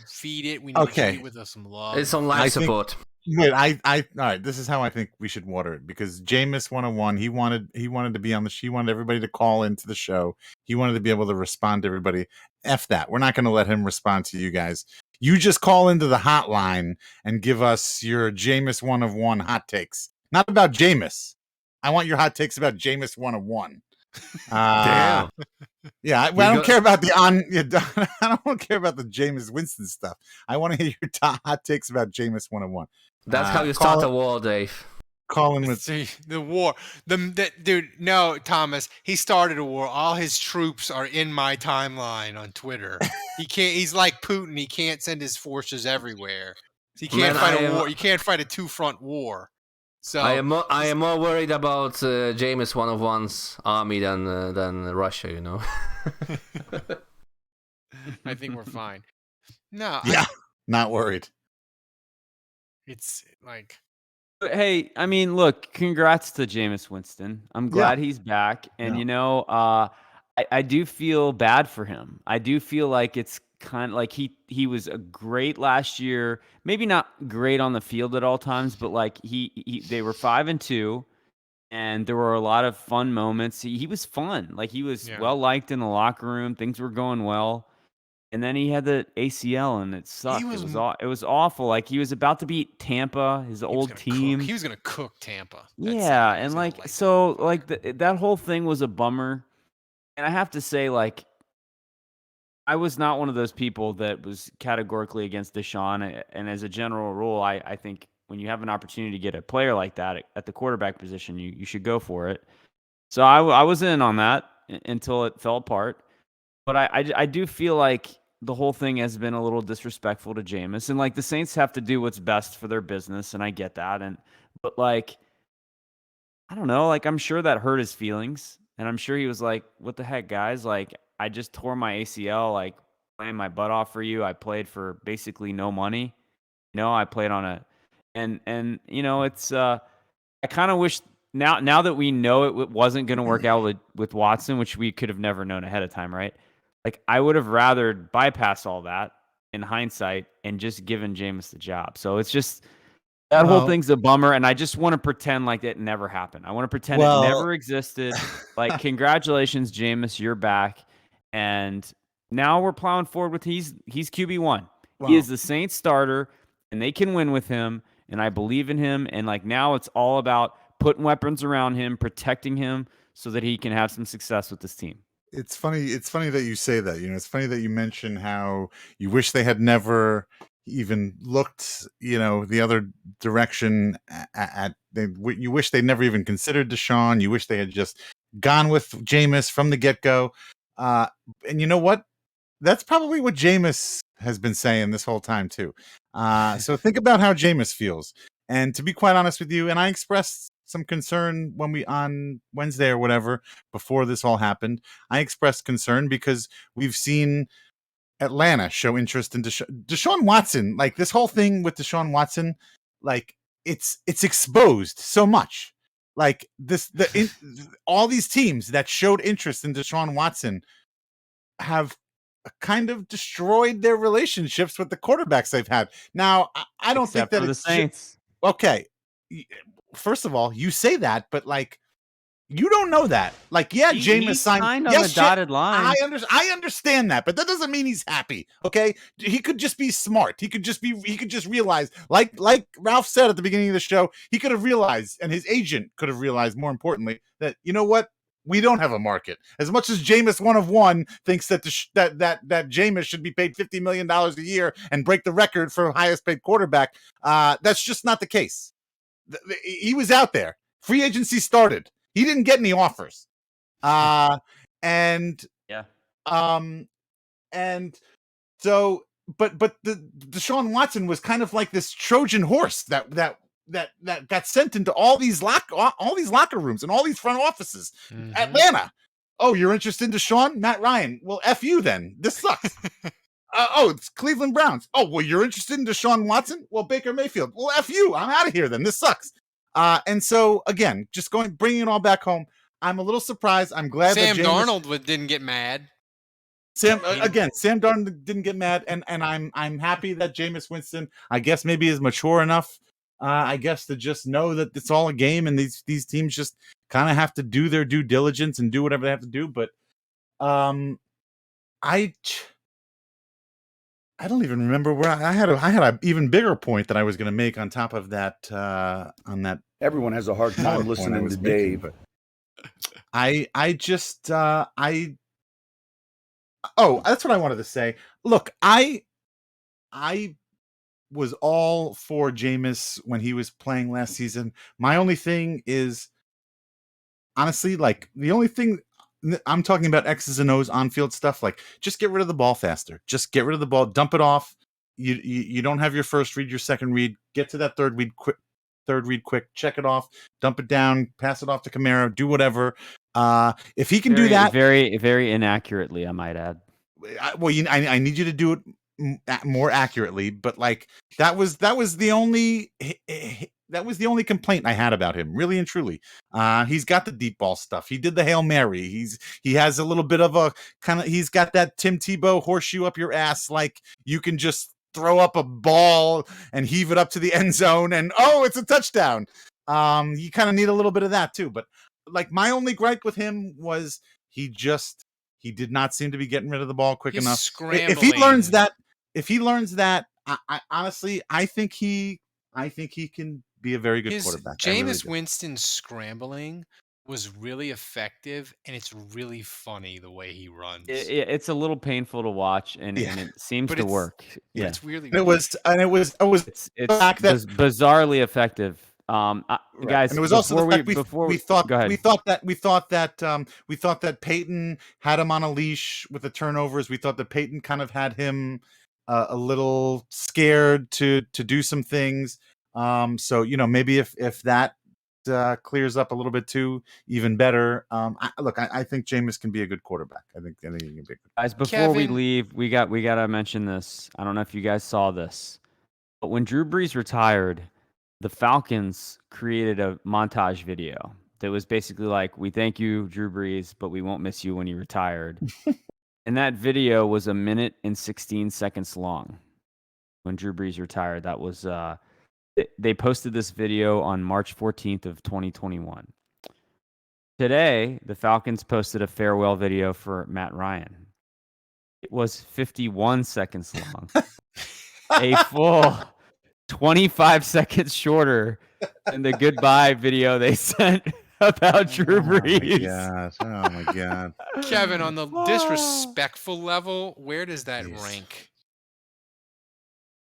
feed it. We need to feed it with some love. It's on life support. Wait, I all right. This is how I think we should water it because Jameis 101. He wanted to be on the. He wanted everybody to call into the show. He wanted to be able to respond to everybody. F that. We're not going to let him respond to you guys. You just call into the hotline and give us your Jameis 101 hot takes. Not about Jameis. I want your hot takes about Jameis 101. Damn. Yeah, I don't care about the I don't care about the Jameis Winston stuff. I want to hear your hot takes about Jameis 101. That's how you start a war, Dave. Calling with the war. Dude, no, Thomas. He started a war. All his troops are in my timeline on Twitter. He can't. He's like Putin. He can't send his forces everywhere. He can't fight a war. You can't fight a 2-front war. So I am more worried about Jameis 101's army than Russia. You know. I think we're fine. No. Yeah, not worried. It's like. But hey, I mean, look, congrats to Jameis Winston. I'm glad he's back. And, I do feel bad for him. I do feel like it's kind of like he was a great last year, maybe not great on the field at all times, but like they were 5-2 and there were a lot of fun moments. He was fun. Like he was well liked in the locker room. Things were going well. And then he had the ACL, and it sucked. It was awful. Like he was about to beat Tampa, his old team. He was going to cook Tampa. Yeah, and that whole thing was a bummer. And I have to say, like, I was not one of those people that was categorically against Deshaun. And as a general rule, I think when you have an opportunity to get a player like that at the quarterback position, you should go for it. So I was in on that until it fell apart. But I do feel like the whole thing has been a little disrespectful to Jameis. And, like, the Saints have to do what's best for their business, and I get that. But, like, I don't know. Like, I'm sure that hurt his feelings. And I'm sure he was like, what the heck, guys? Like, I just tore my ACL, like, playing my butt off for you. I played for basically no money. I played on a – and it's I kind of wish now that we know it wasn't going to work out with Watson, which we could have never known ahead of time, right? Like, I would have rather bypass all that in hindsight and just given Jameis the job. So it's just that whole thing's a bummer, and I just want to pretend like it never happened. I want to pretend it never existed. Like, congratulations, Jameis, you're back. And Now we're plowing forward with he's QB1. Wow. He is the Saints starter, and they can win with him, and I believe in him. And like now it's all about putting weapons around him, protecting him so that he can have some success with this team. It's funny. It's funny that you say that. It's funny that you mention how you wish they had never even looked, the other direction you wish they never even considered Deshaun. You wish they had just gone with Jameis from the get-go. And you know what? That's probably what Jameis has been saying this whole time too. So think about how Jameis feels. And to be quite honest with you, and I expressed some concern when we on Wednesday or whatever before this all happened. I expressed concern because we've seen Atlanta show interest in Deshaun Watson. Like this whole thing with Deshaun Watson, like it's exposed so much. Like all these teams that showed interest in Deshaun Watson have kind of destroyed their relationships with the quarterbacks they've had. Now, I don't Except think for that the Saints. Okay. First of all, you say that, but like you don't know that. Like, yeah, Jameis signed on the dotted line. I understand that, but that doesn't mean he's happy. Okay, he could just be smart. He could just realize, like Ralph said at the beginning of the show, he could have realized, and his agent could have realized, more importantly, that you know what, we don't have a market. As much as Jameis 1 of 1 thinks that that Jameis should be paid $50 million a year and break the record for highest paid quarterback, that's just not the case. He was out there. Free agency started. He didn't get any offers. And so, but the Deshaun Watson was kind of like this Trojan horse that got sent into all these locker rooms and all these front offices. Mm-hmm. Atlanta. Oh, you're interested in Deshaun? Matt Ryan. Well, F you then. This sucks. It's Cleveland Browns. Oh, well, you're interested in Deshaun Watson? Well, Baker Mayfield. Well, F you. I'm out of here then. This sucks. And so, again, just bringing it all back home, I'm a little surprised. I'm glad Sam that Darnold didn't get mad. Sam Darnold didn't get mad, and I'm happy that Jameis Winston, I guess, maybe is mature enough, I guess, to just know that it's all a game, and these teams just kind of have to do their due diligence and do whatever they have to do. But I don't even remember where I had an even bigger point that I was going to make on top of that. On that, everyone has a hard time listening to Dave. That's what I wanted to say. Look, I was all for Jameis when he was playing last season. My only thing is, honestly, like the only thing I'm talking about X's and O's on-field stuff. Like, just get rid of the ball faster. Just get rid of the ball. Dump it off. You don't have your first read, your second read. Get to that third read quick. Check it off. Dump it down. Pass it off to Camaro. Do whatever. If he can do that, very, very inaccurately, I might add. I need you to do it more accurately. But like that was the only complaint I had about him, really and truly. He's got the deep ball stuff. He did the Hail Mary. He has a little bit of a he's got that Tim Tebow horseshoe up your ass. Like you can just throw up a ball and heave it up to the end zone and it's a touchdown. You kind of need a little bit of that too. But like my only gripe with him was he did not seem to be getting rid of the ball quick enough. Scrambling. If he learns that, I honestly, I think he can be a very good quarterback. Jameis Winston's scrambling was really effective, and it's really funny the way he runs. It's a little painful to watch, and it seems to work. Yeah, it's really. It was bizarrely effective. Guys, and it was also the fact we thought that Peyton had him on a leash with the turnovers. We thought that Peyton kind of had him a little scared to do some things. So maybe if that clears up a little bit too, even better. I think Jameis can be a good quarterback. I think he can be good. Guys, before we leave, we gotta mention this. I don't know if you guys saw this, but when Drew Brees retired, the Falcons created a montage video that was basically like, "We thank you, Drew Brees, but we won't miss you when you retired." And that video was 1 minute and 16 seconds long. When Drew Brees retired, that was they posted this video on March 14th of 2021. Today, the Falcons posted a farewell video for Matt Ryan. It was 51 seconds long. A full 25 seconds shorter than the goodbye video they sent about Drew Brees. Oh my god. Kevin, on the disrespectful level, where does that rank?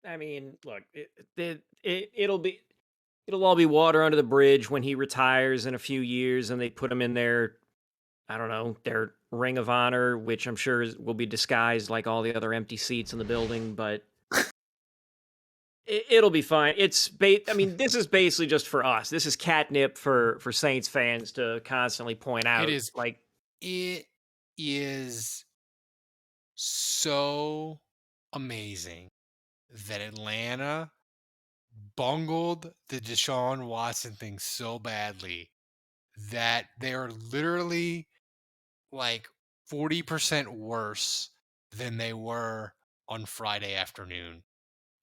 I mean, look, it'll all be water under the bridge when he retires in a few years and they put him in their, I don't know, their Ring of Honor, which I'm sure will be disguised like all the other empty seats in the building, but it'll be fine. I mean, this is basically just for us. This is catnip for Saints fans to constantly point out. It is so amazing that Atlanta bungled the Deshaun Watson thing so badly that they're literally like 40% worse than they were on Friday afternoon.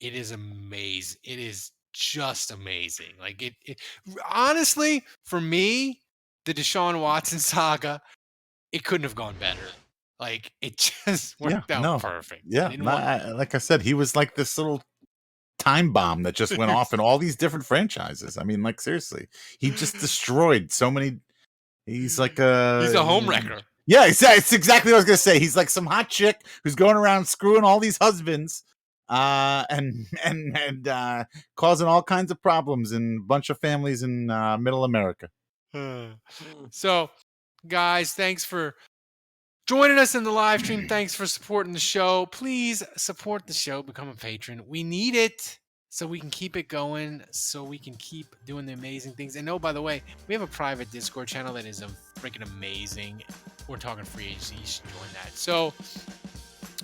It is amazing. It is just amazing. Like it honestly, for me, the Deshaun Watson saga, it couldn't have gone better. Like it just worked out perfect. Yeah, like I said, he was like this little time bomb that just went off in all these different franchises. I mean, like seriously, he just destroyed so many. He's like he's a home wrecker. Yeah, it's exactly what I was gonna say. He's like some hot chick who's going around screwing all these husbands, and causing all kinds of problems in a bunch of families in Middle America. So, guys, thanks for joining us in the live stream. Thanks for supporting the show. Please support the show. Become a patron. We need it so we can keep it going, so we can keep doing the amazing things. And oh, by the way, we have a private Discord channel that is freaking amazing. We're talking free agency. You should join that. So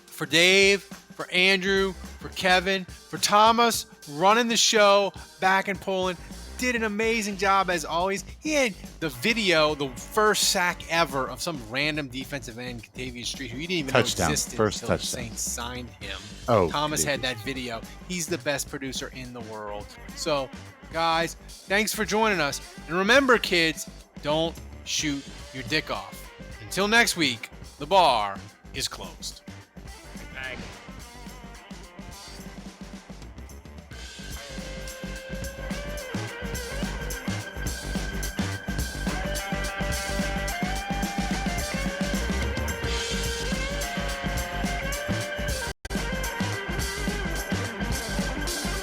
for Dave, for Andrew, for Kevin, for Thomas, running the show back in Poland, did an amazing job as always. He had the video, the first sack ever of some random defensive end, Katavius Street, who you didn't even know existed first until touchdown. the Saints signed him. Oh, Thomas had that video. He's the best producer in the world. So, guys, thanks for joining us. And remember, kids, don't shoot your dick off. Until next week, the bar is closed.